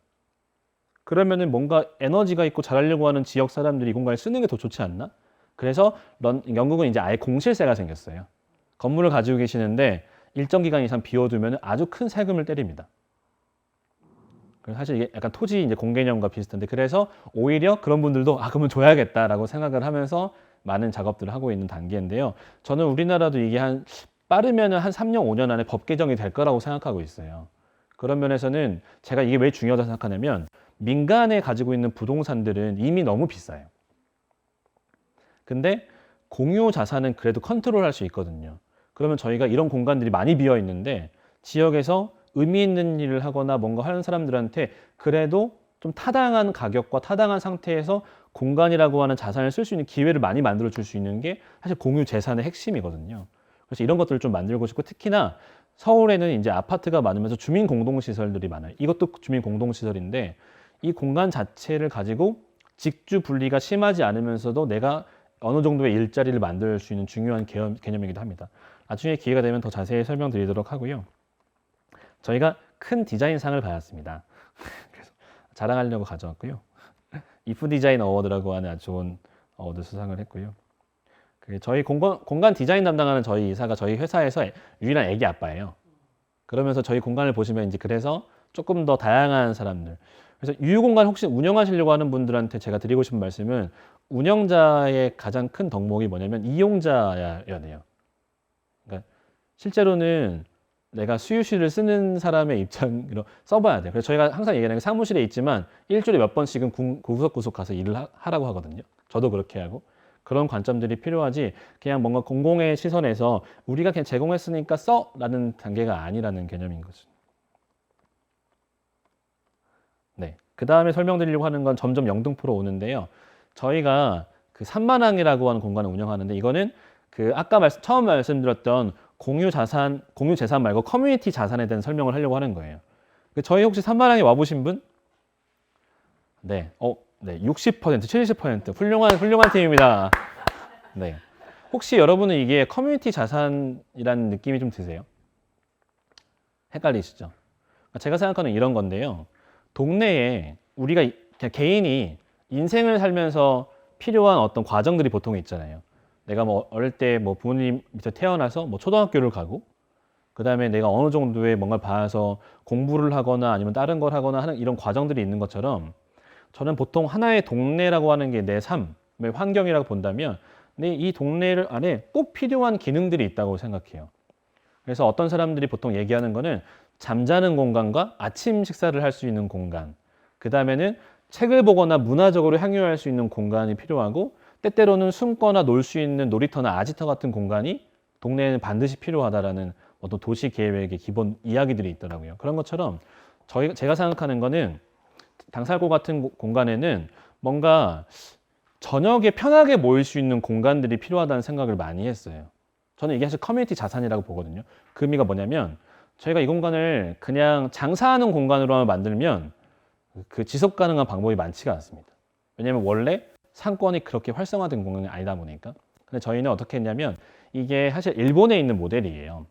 그러면은 뭔가 에너지가 있고 잘하려고 하는 지역 사람들이 이 공간을 쓰는 게 더 좋지 않나? 그래서 영국은 이제 아예 공실세가 생겼어요. 건물을 가지고 계시는데 일정 기간 이상 비워두면 아주 큰 세금을 때립니다. 그래서 사실 이게 약간 토지 이제 공개념과 비슷한데, 그래서 오히려 그런 분들도 그러면 줘야겠다라고 생각을 하면서 많은 작업들을 하고 있는 단계인데요. 저는 우리나라도 이게 빠르면 한 3년, 5년 안에 법 개정이 될 거라고 생각하고 있어요. 그런 면에서는 제가 이게 왜 중요하다고 생각하냐면, 민간에 가지고 있는 부동산들은 이미 너무 비싸요. 근데 공유 자산은 그래도 컨트롤할 수 있거든요. 그러면 저희가 이런 공간들이 많이 비어 있는데 지역에서 의미 있는 일을 하거나 뭔가 하는 사람들한테 그래도 좀 타당한 가격과 타당한 상태에서 공간이라고 하는 자산을 쓸 수 있는 기회를 많이 만들어 줄 수 있는 게 사실 공유 재산의 핵심이거든요. 그래서 이런 것들을 좀 만들고 싶고, 특히나 서울에는 이제 아파트가 많으면서 주민 공동시설들이 많아요. 이것도 주민 공동시설인데 이 공간 자체를 가지고 직주 분리가 심하지 않으면서도 내가 어느 정도의 일자리를 만들 수 있는 중요한 개념이기도 합니다. 나중에 기회가 되면 더 자세히 설명드리도록 하고요. 저희가 큰 디자인상을 받았습니다. 그래서 자랑하려고 가져왔고요. 이프 디자인 어워드라고 하는 아주 좋은 어워드 수상을 했고요. 저희 공간 디자인 담당하는 저희 이사가 저희 회사에서 유일한 애기 아빠예요. 그러면서 저희 공간을 보시면 이제 그래서 조금 더 다양한 사람들. 그래서 유휴공간 혹시 운영하시려고 하는 분들한테 제가 드리고 싶은 말씀은 운영자의 가장 큰 덕목이 뭐냐면 이용자여야 돼요. 그러니까 실제로는 내가 수유실을 쓰는 사람의 입장으로 써봐야 돼요. 그래서 저희가 항상 얘기하는 게 사무실에 있지만 일주일에 몇 번씩은 구석구석 가서 일을 하라고 하거든요. 저도 그렇게 하고. 그런 관점들이 필요하지 그냥 뭔가 공공의 시선에서 우리가 그냥 제공했으니까 써라는 단계가 아니라는 개념인 거죠. 네. 그 다음에 설명드리려고 하는 건 점점 영등포로 오는데요. 저희가 그 삼만항이라고 하는 공간을 운영하는데 이거는 그 아까 처음 말씀드렸던 공유 재산 말고 커뮤니티 자산에 대한 설명을 하려고 하는 거예요. 저희 혹시 삼만항에 와보신 분? 네. 네, 60%, 70% 훌륭한 팀입니다. 네. 혹시 여러분은 이게 커뮤니티 자산이라는 느낌이 좀 드세요? 헷갈리시죠? 제가 생각하는 이런 건데요. 동네에 우리가 그냥 개인이 인생을 살면서 필요한 어떤 과정들이 보통 있잖아요. 내가 뭐 어릴 때 뭐 부모님 밑에 태어나서 뭐 초등학교를 가고 그 다음에 내가 어느 정도의 뭔가를 봐서 공부를 하거나 아니면 다른 걸 하거나 하는 이런 과정들이 있는 것처럼 저는 보통 하나의 동네라고 하는 게 내 삶의 환경이라고 본다면 내 이 동네 안에 꼭 필요한 기능들이 있다고 생각해요. 그래서 어떤 사람들이 보통 얘기하는 거는 잠자는 공간과 아침 식사를 할 수 있는 공간, 그 다음에는 책을 보거나 문화적으로 향유할 수 있는 공간이 필요하고 때때로는 숨거나 놀 수 있는 놀이터나 아지터 같은 공간이 동네에는 반드시 필요하다라는 어떤 도시 계획의 기본 이야기들이 있더라고요. 그런 것처럼 제가 생각하는 거는 당살고 같은 공간에는 뭔가 저녁에 편하게 모일 수 있는 공간들이 필요하다는 생각을 많이 했어요. 저는 이게 사실 커뮤니티 자산이라고 보거든요. 그 의미가 뭐냐면 저희가 이 공간을 그냥 장사하는 공간으로만 만들면 그 지속 가능한 방법이 많지가 않습니다. 왜냐하면 원래 상권이 그렇게 활성화된 공간이 아니다 보니까. 근데 저희는 어떻게 했냐면 이게 사실 일본에 있는 모델이에요.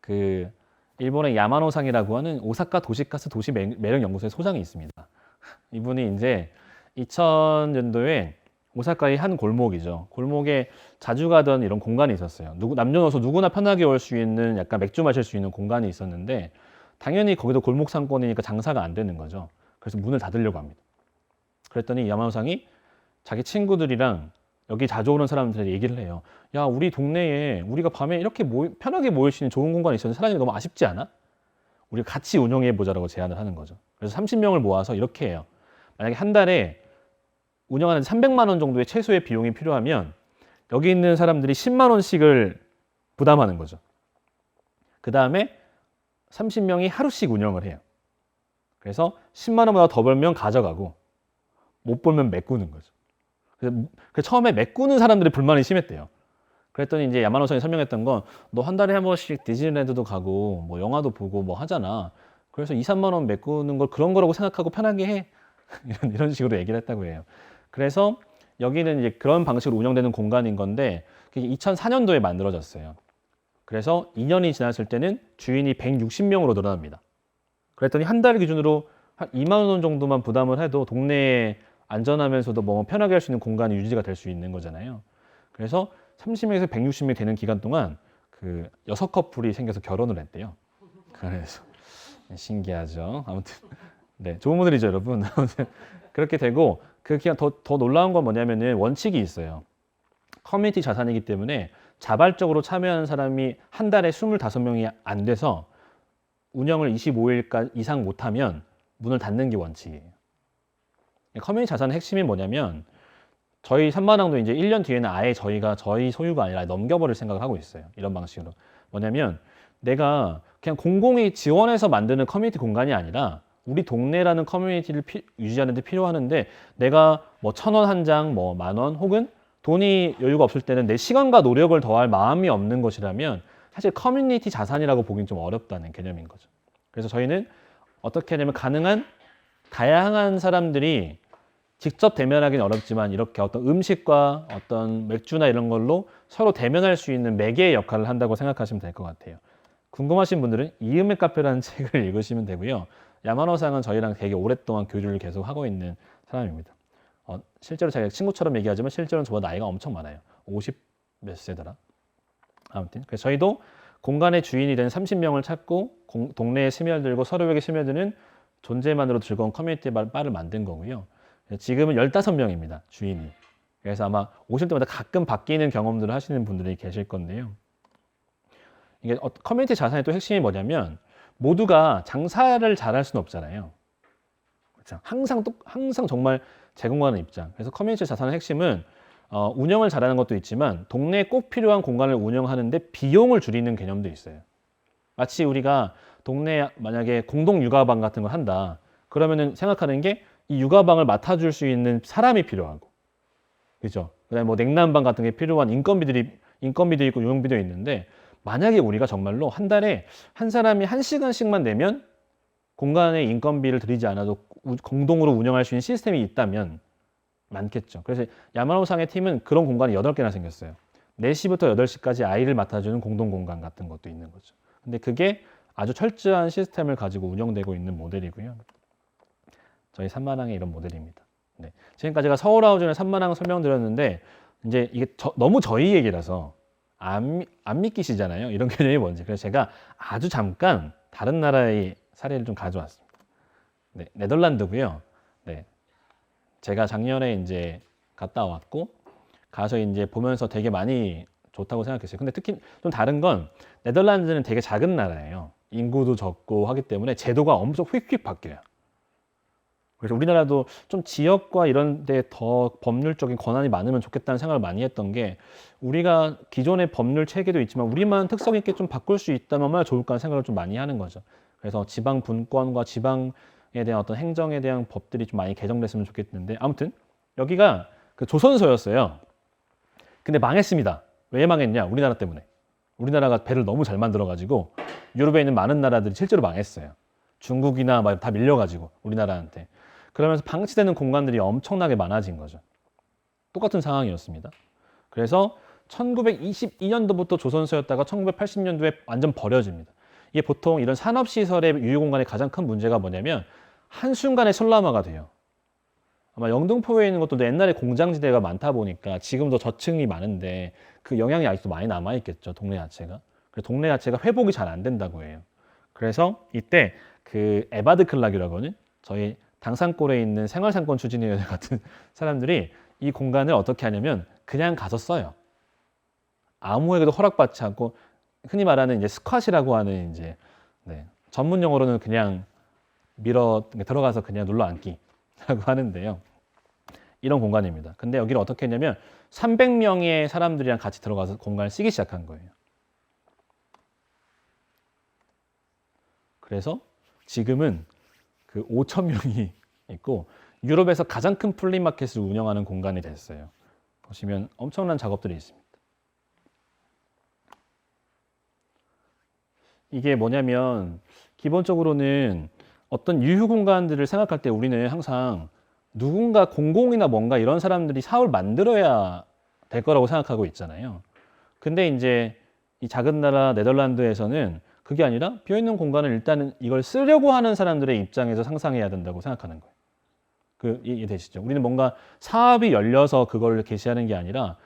그 일본의 야마노상이라고 하는 오사카 도시가스 도시 매력 연구소의 소장이 있습니다. 이분이 이제 2000년도에 오사카의 한 골목이죠. 골목에 자주 가던 이런 공간이 있었어요. 남녀노소 누구나 편하게 올 수 있는 약간 맥주 마실 수 있는 공간이 있었는데 당연히 거기도 골목 상권이니까 장사가 안 되는 거죠. 그래서 문을 닫으려고 합니다. 그랬더니 야마노상이 자기 친구들이랑 여기 자주 오는 사람들한테 얘기를 해요. 야, 우리 동네에 우리가 밤에 이렇게 편하게 모일 수 있는 좋은 공간이 있었는데 사람이 너무 아쉽지 않아? 우리가 같이 운영해 보자라고 제안을 하는 거죠. 그래서 30명을 모아서 이렇게 해요. 만약에 한 달에 운영하는 300만 원 정도의 최소의 비용이 필요하면 여기 있는 사람들이 10만 원씩을 부담하는 거죠. 그 다음에 30명이 하루씩 운영을 해요. 그래서 10만 원보다 더 벌면 가져가고 못 벌면 메꾸는 거죠. 그래서 처음에 메꾸는 사람들이 불만이 심했대요. 그랬더니 이제 야마노상이 설명했던 건 너 한 달에 한 번씩 디즈니랜드도 가고 뭐 영화도 보고 뭐 하잖아. 그래서 2, 3만 원 메꾸는 걸 그런 거라고 생각하고 편하게 해. 이런 식으로 얘기를 했다고 해요. 그래서 여기는 이제 그런 방식으로 운영되는 공간인 건데 그게 2004년도에 만들어졌어요. 그래서 2년이 지났을 때는 주인이 160명으로 늘어납니다. 그랬더니 한 달 기준으로 한 2만 원 정도만 부담을 해도 동네에 안전하면서도 뭐 편하게 할 수 있는 공간이 유지가 될 수 있는 거잖아요. 그래서 30명에서 160명이 되는 기간 동안 그 6커플이 생겨서 결혼을 했대요. 그래서 신기하죠. 아무튼 네, 좋은 모델이죠, 여러분. 아무튼 그렇게 되고 그 기간 더 놀라운 건 뭐냐면은 원칙이 있어요. 커뮤니티 자산이기 때문에 자발적으로 참여하는 사람이 한 달에 25명이 안 돼서 운영을 25일 이상 못하면 문을 닫는 게 원칙이에요. 커뮤니티 자산의 핵심이 뭐냐면 저희 삼만항도 이제 1년 뒤에는 아예 저희가 저희 소유가 아니라 넘겨버릴 생각을 하고 있어요. 이런 방식으로. 뭐냐면 내가 그냥 공공이 지원해서 만드는 커뮤니티 공간이 아니라 우리 동네라는 커뮤니티를 유지하는 데 필요하는데 내가 뭐 1,000원 한 장, 뭐 10,000원 혹은 돈이 여유가 없을 때는 내 시간과 노력을 더할 마음이 없는 것이라면 사실 커뮤니티 자산이라고 보기는 좀 어렵다는 개념인 거죠. 그래서 저희는 어떻게 하냐면 가능한 다양한 사람들이 직접 대면하기는 어렵지만 이렇게 어떤 음식과 어떤 맥주나 이런 걸로 서로 대면할 수 있는 매개의 역할을 한다고 생각하시면 될 것 같아요. 궁금하신 분들은 이음의 카페라는 책을 읽으시면 되고요. 야마노상은 저희랑 되게 오랫동안 교류를 계속 하고 있는 사람입니다. 실제로 자기가 친구처럼 얘기하지만 실제로는 저보다 나이가 엄청 많아요. 50 몇 세더라. 아무튼 그래서 저희도 공간의 주인이 된 30명을 찾고 동네에 스며들고 서로에게 스며드는 존재만으로도 즐거운 커뮤니티 바를 만든 거고요. 지금은 15명입니다. 주인이. 그래서 아마 오실 때마다 가끔 바뀌는 경험들을 하시는 분들이 계실 건데요. 이게 커뮤니티 자산의 또 핵심이 뭐냐면 모두가 장사를 잘할 수는 없잖아요. 그렇죠? 항상 정말 제공하는 입장. 그래서 커뮤니티 자산의 핵심은 운영을 잘하는 것도 있지만 동네에 꼭 필요한 공간을 운영하는데 비용을 줄이는 개념도 있어요. 마치 우리가 동네에 만약에 공동 육아방 같은 걸 한다. 그러면은 생각하는 게 이 육아방을 맡아줄 수 있는 사람이 필요하고, 그죠? 그다음에 뭐 냉난방 같은 게 필요한 인건비도 있고 요용비도 있는데 만약에 우리가 정말로 한 달에 한 사람이 1시간씩만 내면 공간에 인건비를 들이지 않아도 공동으로 운영할 수 있는 시스템이 있다면 많겠죠. 그래서 야마노상의 팀은 그런 공간이 8개나 생겼어요. 4시부터 8시까지 아이를 맡아주는 공동 공간 같은 것도 있는 거죠. 근데 그게 아주 철저한 시스템을 가지고 운영되고 있는 모델이고요. 저희 산마랑의 이런 모델입니다. 네. 지금까지 제가 서울아우존의 산마랑 설명드렸는데 이제 이게 너무 저희 얘기라서 안 믿기시잖아요. 이런 개념이 뭔지. 그래서 제가 아주 잠깐 다른 나라의 사례를 좀 가져왔습니다. 네, 네덜란드고요. 네, 제가 작년에 이제 갔다 왔고 가서 이제 보면서 되게 많이 좋다고 생각했어요. 근데 특히 좀 다른 건 네덜란드는 되게 작은 나라예요. 인구도 적고 하기 때문에 제도가 엄청 휙휙 바뀌어요. 그래서 우리나라도 좀 지역과 이런 데 더 법률적인 권한이 많으면 좋겠다는 생각을 많이 했던 게 우리가 기존의 법률 체계도 있지만 우리만 특성 있게 좀 바꿀 수 있다면 얼마나 좋을까 하는 생각을 좀 많이 하는 거죠. 그래서 지방 분권과 지방에 대한 어떤 행정에 대한 법들이 좀 많이 개정됐으면 좋겠는데 아무튼 여기가 그 조선소였어요. 근데 망했습니다. 왜 망했냐? 우리나라 때문에. 우리나라가 배를 너무 잘 만들어가지고 유럽에 있는 많은 나라들이 실제로 망했어요. 중국이나 막 다 밀려가지고 우리나라한테. 그러면서 방치되는 공간들이 엄청나게 많아진 거죠. 똑같은 상황이었습니다. 그래서 1922년도부터 조선소였다가 1980년도에 완전 버려집니다. 이게 보통 이런 산업시설의 유휴공간의 가장 큰 문제가 뭐냐면 한순간에 슬럼화가 돼요. 아마 영등포에 있는 것도 옛날에 공장지대가 많다 보니까 지금도 저층이 많은데 그 영향이 아직도 많이 남아있겠죠. 동네 자체가. 그래서 동네 자체가 회복이 잘 안 된다고 해요. 그래서 이때 그 에바드 클락이라고 하는 저희 당산골에 있는 생활상권 추진위원회 같은 사람들이 이 공간을 어떻게 하냐면 그냥 가서 써요. 아무에게도 허락받지 않고 흔히 말하는 이제 스쿼시라고 하는 이제 전문 용어로는 그냥 들어가서 그냥 눌러 앉기라고 하는데요. 이런 공간입니다. 근데 여기를 어떻게 했냐면 300명의 사람들이랑 같이 들어가서 공간을 쓰기 시작한 거예요. 그래서 지금은 그 5,000명이 있고 유럽에서 가장 큰 플리마켓을 운영하는 공간이 됐어요. 보시면 엄청난 작업들이 있습니다. 이게 뭐냐면 기본적으로는 어떤 유휴 공간들을 생각할 때 우리는 항상 누군가 공공이나 뭔가 이런 사람들이 사업을 만들어야 될 거라고 생각하고 있잖아요. 근데 이제 이 작은 나라 네덜란드에서는 그게 아니라 비어있는 공간을 일단은 이걸 쓰려고 하는 사람들의 입장에서 상상해야 된다고 생각하는 거예요. 이해되시죠? 우리는 뭔가 사업이 열려서 그걸 게시하는 게 아니라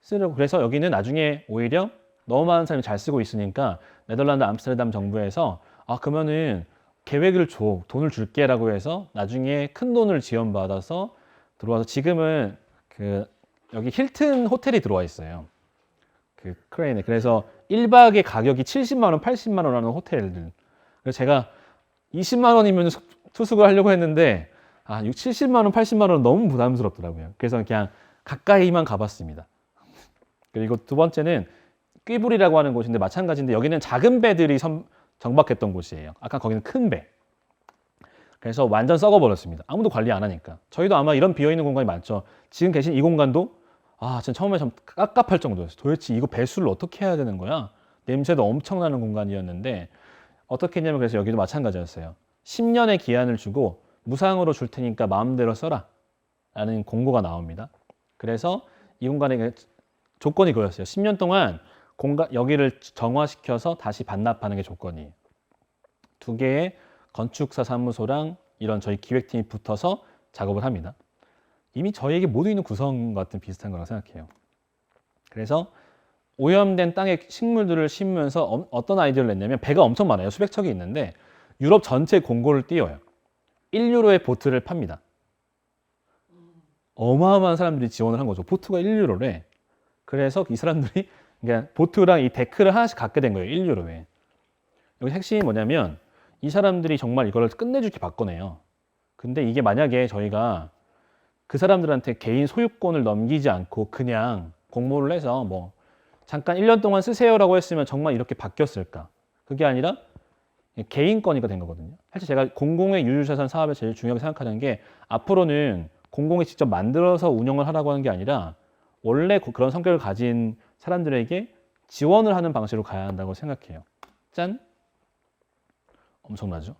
쓰려고. 그래서 여기는 나중에 오히려 너무 많은 사람이 잘 쓰고 있으니까 네덜란드 암스테르담 정부에서 그러면은 계획을 줘, 돈을 줄게라고 해서 나중에 큰 돈을 지원받아서 들어와서 지금은 여기 힐튼 호텔이 들어와 있어요. 그 크레인에. 그래서 1박의 가격이 70만 원, 80만 원 하는 호텔들. 그래서 제가 20만 원이면 투숙을 하려고 했는데 70만 원, 80만 원은 너무 부담스럽더라고요. 그래서 그냥 가까이만 가봤습니다. 그리고 두 번째는 꾀불이라고 하는 곳인데 마찬가지인데 여기는 작은 배들이 정박했던 곳이에요. 아까 거기는 큰 배. 그래서 완전 썩어버렸습니다. 아무도 관리 안 하니까. 저희도 아마 이런 비어있는 공간이 많죠. 지금 계신 이 공간도 진짜 처음에 좀 깝깝할 정도였어요. 도대체 이거 배수를 어떻게 해야 되는 거야? 냄새도 엄청 나는 공간이었는데 어떻게 했냐면 그래서 여기도 마찬가지였어요. 10년의 기한을 주고 무상으로 줄 테니까 마음대로 써라. 라는 공고가 나옵니다. 그래서 이 공간에 조건이 그거였어요. 10년 동안 여기를 정화시켜서 다시 반납하는 게 조건이에요. 두 개의 건축사 사무소랑 이런 저희 기획팀이 붙어서 작업을 합니다. 이미 저희에게 모두 있는 구성 같은 비슷한 거라고 생각해요. 그래서 오염된 땅에 식물들을 심으면서 어떤 아이디어를 냈냐면 배가 엄청 많아요. 수백 척이 있는데 유럽 전체 공고를 띄워요. 1유로의 보트를 팝니다. 어마어마한 사람들이 지원을 한 거죠. 보트가 1유로래. 그래서 이 사람들이 그러니까 보트랑 이 데크를 하나씩 갖게 된 거예요. 1유로에. 여기 핵심이 뭐냐면 이 사람들이 정말 이걸 끝내주게 바꿔내요. 근데 이게 만약에 저희가 그 사람들한테 개인 소유권을 넘기지 않고 그냥 공모를 해서 뭐 잠깐 1년 동안 쓰세요라고 했으면 정말 이렇게 바뀌었을까? 그게 아니라 개인 건이가 된 거거든요. 사실 제가 공공의 유유자산 사업에 제일 중요하게 생각하는 게 앞으로는 공공이 직접 만들어서 운영을 하라고 하는 게 아니라 원래 그런 성격을 가진 사람들에게 지원을 하는 방식으로 가야 한다고 생각해요. 짠! 엄청나죠?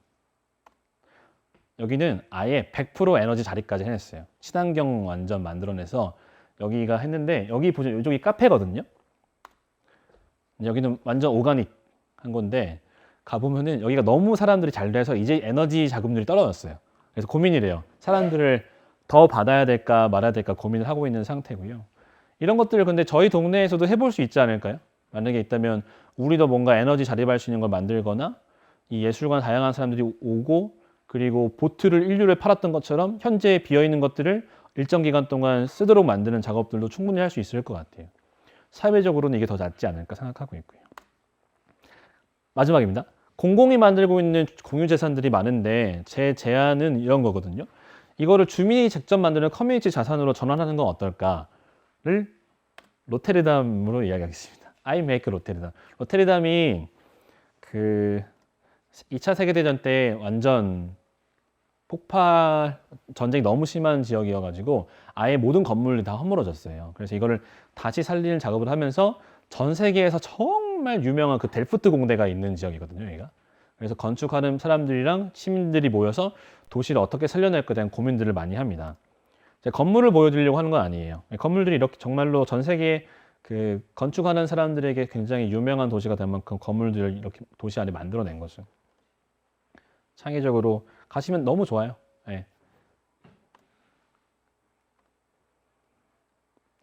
여기는 아예 100% 에너지 자리까지 해냈어요. 친환경 완전 만들어내서 여기가 했는데 여기 보시면 이쪽이 카페거든요. 여기는 완전 오가닉 한 건데 가보면은 여기가 너무 사람들이 잘 돼서 이제 에너지 자금률이 떨어졌어요. 그래서 고민이래요. 사람들을 더 받아야 될까 말아야 될까 고민을 하고 있는 상태고요. 이런 것들을 근데 저희 동네에서도 해볼 수 있지 않을까요? 만약에 있다면 우리도 뭔가 에너지 자립할 수 있는 걸 만들거나 이 예술관 다양한 사람들이 오고 그리고 보트를 인류를 팔았던 것처럼 현재 비어있는 것들을 일정 기간 동안 쓰도록 만드는 작업들도 충분히 할 수 있을 것 같아요. 사회적으로는 이게 더 낫지 않을까 생각하고 있고요. 마지막입니다. 공공이 만들고 있는 공유재산들이 많은데 제 제안은 이런 거거든요. 이거를 주민이 직접 만드는 커뮤니티 자산으로 전환하는 건 어떨까를 로테르담으로 이야기하겠습니다. I make 로테르담. 로테르담이 그 2차 세계대전 때 완전 폭발 전쟁이 너무 심한 지역이어가지고 아예 모든 건물이 다 허물어졌어요. 그래서 이거를 다시 살리는 작업을 하면서 전 세계에서 정말 유명한 그 델프트 공대가 있는 지역이거든요, 여기가. 그래서 건축하는 사람들이랑 시민들이 모여서 도시를 어떻게 살려낼 거에 대한 고민들을 많이 합니다. 건물을 보여드리려고 하는 건 아니에요. 건물들이 이렇게 정말로 전 세계에 그 건축하는 사람들에게 굉장히 유명한 도시가 될 만큼 건물들을 이렇게 도시 안에 만들어낸 거죠. 창의적으로 가시면 너무 좋아요. 네.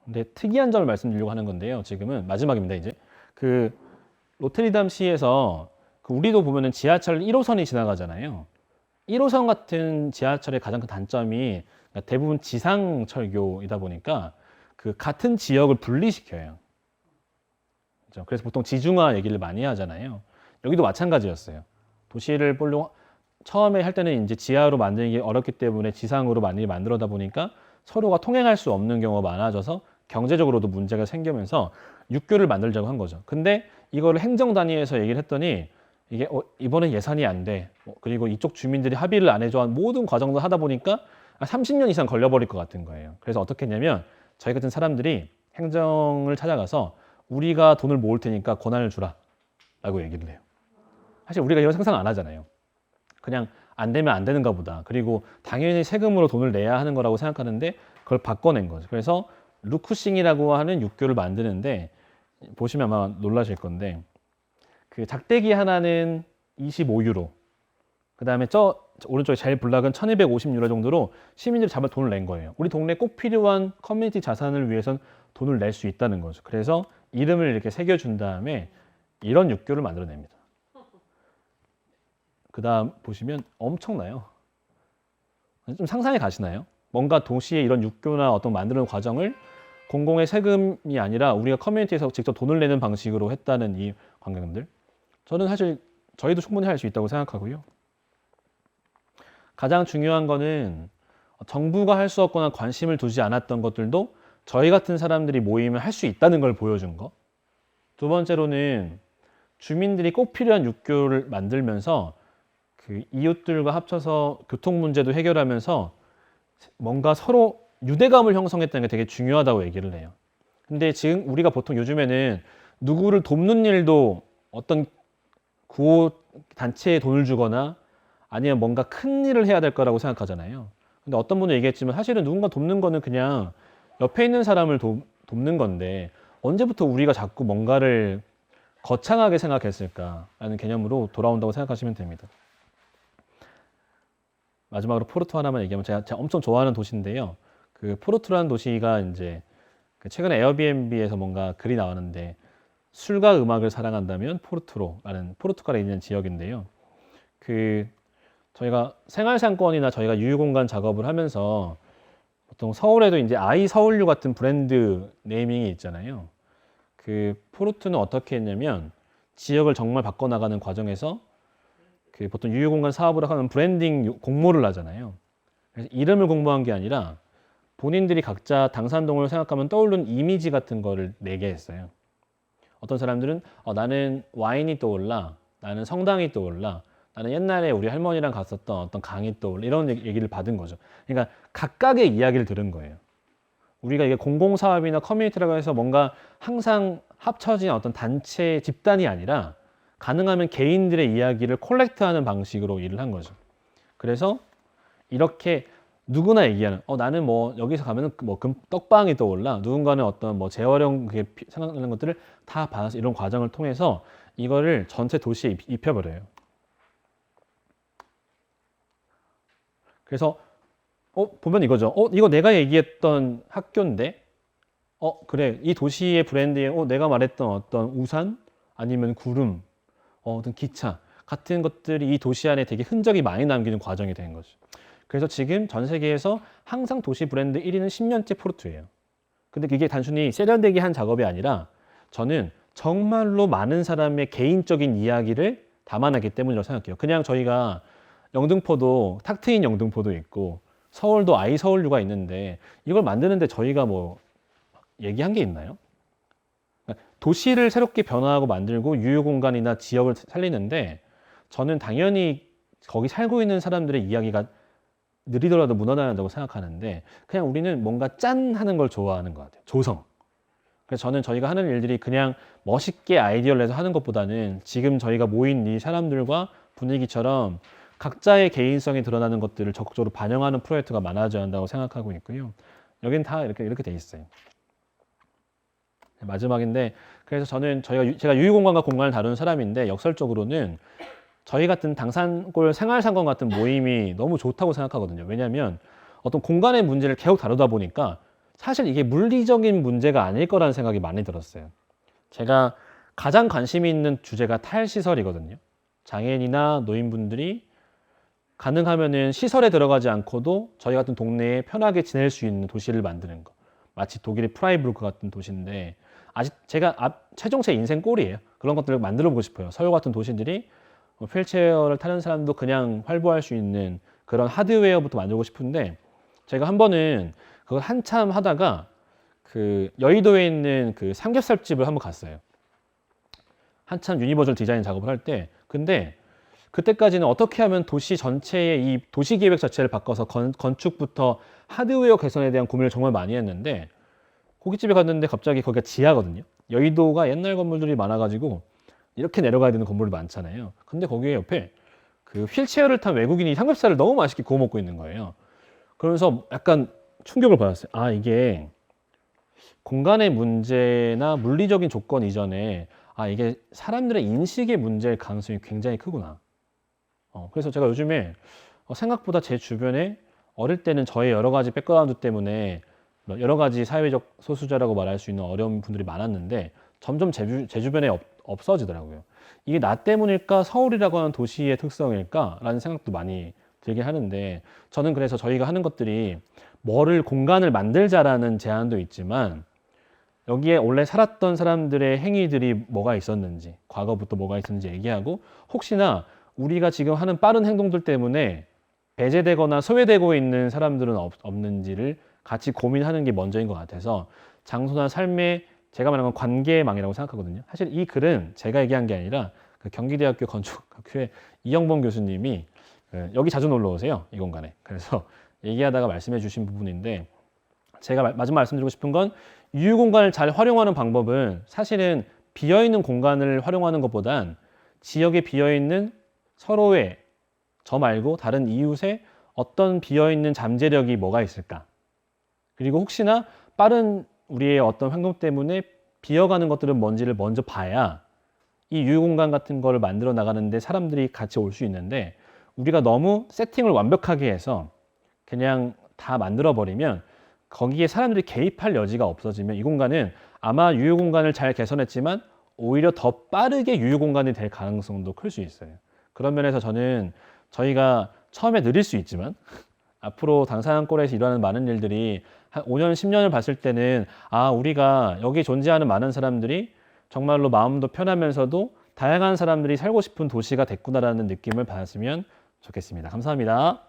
근데 특이한 점을 말씀드리려고 하는 건데요. 지금은 마지막입니다. 이제 그 로테르담시에서 우리도 보면은 지하철 1호선이 지나가잖아요. 1호선 같은 지하철의 가장 큰 단점이 대부분 지상철교이다 보니까 그 같은 지역을 분리시켜요. 그렇죠? 그래서 보통 지중화 얘기를 많이 하잖아요. 여기도 마찬가지였어요. 도시를 보려고 처음에 할 때는 이제 지하로 만드는 게 어렵기 때문에 지상으로 많이 만들어다 보니까 서로가 통행할 수 없는 경우가 많아져서 경제적으로도 문제가 생기면서 육교를 만들자고 한 거죠. 근데 이거를 행정 단위에서 얘기를 했더니 이게 이번엔 예산이 안 돼. 그리고 이쪽 주민들이 합의를 안 해줘. 모든 과정도 하다 보니까 30년 이상 걸려버릴 것 같은 거예요. 그래서 어떻게 했냐면 저희 같은 사람들이 행정을 찾아가서 우리가 돈을 모을 테니까 권한을 주라 라고 얘기를 해요. 사실 우리가 이런 상상 안 하잖아요. 그냥 안 되면 안 되는가 보다. 그리고 당연히 세금으로 돈을 내야 하는 거라고 생각하는데 그걸 바꿔낸 거죠. 그래서 루쿠싱이라고 하는 육교를 만드는데 보시면 아마 놀라실 건데 그 작대기 하나는 25유로 그 다음에 저 오른쪽에 제일 블락은 1250유로 정도로 시민들이 잡아 돈을 낸 거예요. 우리 동네에 꼭 필요한 커뮤니티 자산을 위해선 돈을 낼 수 있다는 거죠. 그래서 이름을 이렇게 새겨준 다음에 이런 육교를 만들어냅니다. 그 다음 보시면 엄청나요. 좀 상상이 가시나요? 뭔가 도시에 이런 육교나 어떤 만드는 과정을 공공의 세금이 아니라 우리가 커뮤니티에서 직접 돈을 내는 방식으로 했다는 이 관광들. 저는 사실 저희도 충분히 할 수 있다고 생각하고요. 가장 중요한 거는 정부가 할 수 없거나 관심을 두지 않았던 것들도 저희 같은 사람들이 모이면 할 수 있다는 걸 보여준 거. 두 번째로는 주민들이 꼭 필요한 육교를 만들면서 그 이웃들과 합쳐서 교통 문제도 해결하면서 뭔가 서로 유대감을 형성했다는 게 되게 중요하다고 얘기를 해요. 근데 지금 우리가 보통 요즘에는 누구를 돕는 일도 어떤 구호 단체에 돈을 주거나 아니면 뭔가 큰 일을 해야 될 거라고 생각하잖아요. 근데 어떤 분은 얘기했지만 사실은 누군가 돕는 거는 그냥 옆에 있는 사람을 돕는 건데 언제부터 우리가 자꾸 뭔가를 거창하게 생각했을까라는 개념으로 돌아온다고 생각하시면 됩니다. 마지막으로 포르투 하나만 얘기하면 제가 엄청 좋아하는 도시인데요. 그 포르투라는 도시가 이제 최근에 에어비앤비에서 뭔가 글이 나왔는데 술과 음악을 사랑한다면 포르투로라는 포르투갈에 있는 지역인데요. 그 저희가 생활상권이나 저희가 유휴공간 작업을 하면서 보통 서울에도 이제 아이 서울유 같은 브랜드 네이밍이 있잖아요. 그 포르투는 어떻게 했냐면 지역을 정말 바꿔나가는 과정에서 그 보통 유휴공간 사업을 하는 브랜딩 공모를 하잖아요. 그래서 이름을 공모한 게 아니라 본인들이 각자 당산동을 생각하면 떠오르는 이미지 같은 거를 내게 했어요. 어떤 사람들은 나는 와인이 떠올라, 나는 성당이 떠올라, 나는 옛날에 우리 할머니랑 갔었던 어떤 강이 떠올라 이런 얘기를 받은 거죠. 그러니까 각각의 이야기를 들은 거예요. 우리가 이게 공공사업이나 커뮤니티라고 해서 뭔가 항상 합쳐진 어떤 단체, 집단이 아니라 가능하면 개인들의 이야기를 콜렉트하는 방식으로 일을 한 거죠. 그래서 이렇게 누구나 얘기하는 나는 뭐 여기서 가면은 뭐 떡방이 떠올라, 누군가는 어떤 뭐 재활용 그게 생각나는 것들을 다 받아서 이런 과정을 통해서 이거를 전체 도시에 입혀버려요. 그래서 보면 이거죠. 이거 내가 얘기했던 학교인데 그래, 이 도시의 브랜드에 내가 말했던 어떤 우산 아니면 구름 어떤 기차 같은 것들이 이 도시 안에 되게 흔적이 많이 남기는 과정이 된 거죠. 그래서 지금 전 세계에서 항상 도시 브랜드 1위는 10년째 포르투예요. 근데 그게 단순히 세련되게 한 작업이 아니라 저는 정말로 많은 사람의 개인적인 이야기를 담아내기 때문이라고 생각해요. 그냥 저희가 영등포도 탁 트인 영등포도 있고 서울도 아이 서울유가 있는데 이걸 만드는데 저희가 뭐 얘기한 게 있나요? 도시를 새롭게 변화하고 만들고 유휴공간이나 지역을 살리는데 저는 당연히 거기 살고 있는 사람들의 이야기가 느리더라도 묻어나야 한다고 생각하는데 그냥 우리는 뭔가 짠 하는 걸 좋아하는 것 같아요. 조성. 그래서 저는 저희가 하는 일들이 그냥 멋있게 아이디어를 내서 하는 것보다는 지금 저희가 모인 이 사람들과 분위기처럼 각자의 개인성이 드러나는 것들을 적극적으로 반영하는 프로젝트가 많아져야 한다고 생각하고 있고요. 여긴 다 이렇게 돼 있어요. 마지막인데 그래서 저는 제가 유휴공간과 공간을 다루는 사람인데 역설적으로는 저희 같은 당산골 생활상권 같은 모임이 너무 좋다고 생각하거든요. 왜냐하면 어떤 공간의 문제를 계속 다루다 보니까 사실 이게 물리적인 문제가 아닐 거라는 생각이 많이 들었어요. 제가 가장 관심이 있는 주제가 탈시설이거든요. 장애인이나 노인분들이 가능하면은 시설에 들어가지 않고도 저희 같은 동네에 편하게 지낼 수 있는 도시를 만드는 거. 마치 독일의 프라이부르크 같은 도시인데 아직 제가 최종 제 인생 꼴이에요. 그런 것들을 만들어 보고 싶어요. 서울 같은 도시들이 휠체어를 타는 사람도 그냥 활보할 수 있는 그런 하드웨어부터 만들고 싶은데 제가 한 번은 그걸 한참 하다가 그 여의도에 있는 그 삼겹살집을 한번 갔어요. 한참 유니버설 디자인 작업을 할 때 근데 그때까지는 어떻게 하면 도시 전체의 이 도시 계획 자체를 바꿔서 건축부터 하드웨어 개선에 대한 고민을 정말 많이 했는데 고깃집에 갔는데 갑자기 거기가 지하거든요. 여의도가 옛날 건물들이 많아가지고 이렇게 내려가야 되는 건물이 많잖아요. 근데 거기에 옆에 그 휠체어를 탄 외국인이 삼겹살을 너무 맛있게 구워 먹고 있는 거예요. 그러면서 약간 충격을 받았어요. 이게 공간의 문제나 물리적인 조건 이전에 이게 사람들의 인식의 문제일 가능성이 굉장히 크구나. 그래서 제가 요즘에 생각보다 제 주변에 어릴 때는 저의 여러 가지 백그라운드 때문에 여러 가지 사회적 소수자라고 말할 수 있는 어려운 분들이 많았는데 점점 제 주변에 없어지더라고요. 이게 나 때문일까? 서울이라고 하는 도시의 특성일까? 라는 생각도 많이 들긴 하는데 저는 그래서 저희가 하는 것들이 공간을 만들자라는 제안도 있지만 여기에 원래 살았던 사람들의 행위들이 뭐가 있었는지 과거부터 뭐가 있었는지 얘기하고 혹시나 우리가 지금 하는 빠른 행동들 때문에 배제되거나 소외되고 있는 사람들은 없는지를 같이 고민하는 게 먼저인 것 같아서 장소나 삶의 제가 말한 건 관계망이라고 생각하거든요. 사실 이 글은 제가 얘기한 게 아니라 그 경기대학교 건축학교의 이영범 교수님이 여기 자주 놀러 오세요. 이 공간에. 그래서 얘기하다가 말씀해 주신 부분인데 제가 마지막 말씀드리고 싶은 건 유휴 공간을 잘 활용하는 방법은 사실은 비어있는 공간을 활용하는 것보단 지역에 비어있는 서로의 저 말고 다른 이웃의 어떤 비어있는 잠재력이 뭐가 있을까? 그리고 혹시나 빠른 우리의 어떤 환경 때문에 비어가는 것들은 뭔지를 먼저 봐야 이 유휴공간 같은 거를 만들어 나가는데 사람들이 같이 올 수 있는데, 우리가 너무 세팅을 완벽하게 해서 그냥 다 만들어 버리면 거기에 사람들이 개입할 여지가 없어지면 이 공간은 아마 유휴공간을 잘 개선했지만 오히려 더 빠르게 유휴공간이 될 가능성도 클 수 있어요. 그런 면에서 저는 저희가 처음에 느릴 수 있지만 앞으로 당산골에서 일어나는 많은 일들이 한 5년, 10년을 봤을 때는 우리가 여기 존재하는 많은 사람들이 정말로 마음도 편하면서도 다양한 사람들이 살고 싶은 도시가 됐구나라는 느낌을 받았으면 좋겠습니다. 감사합니다.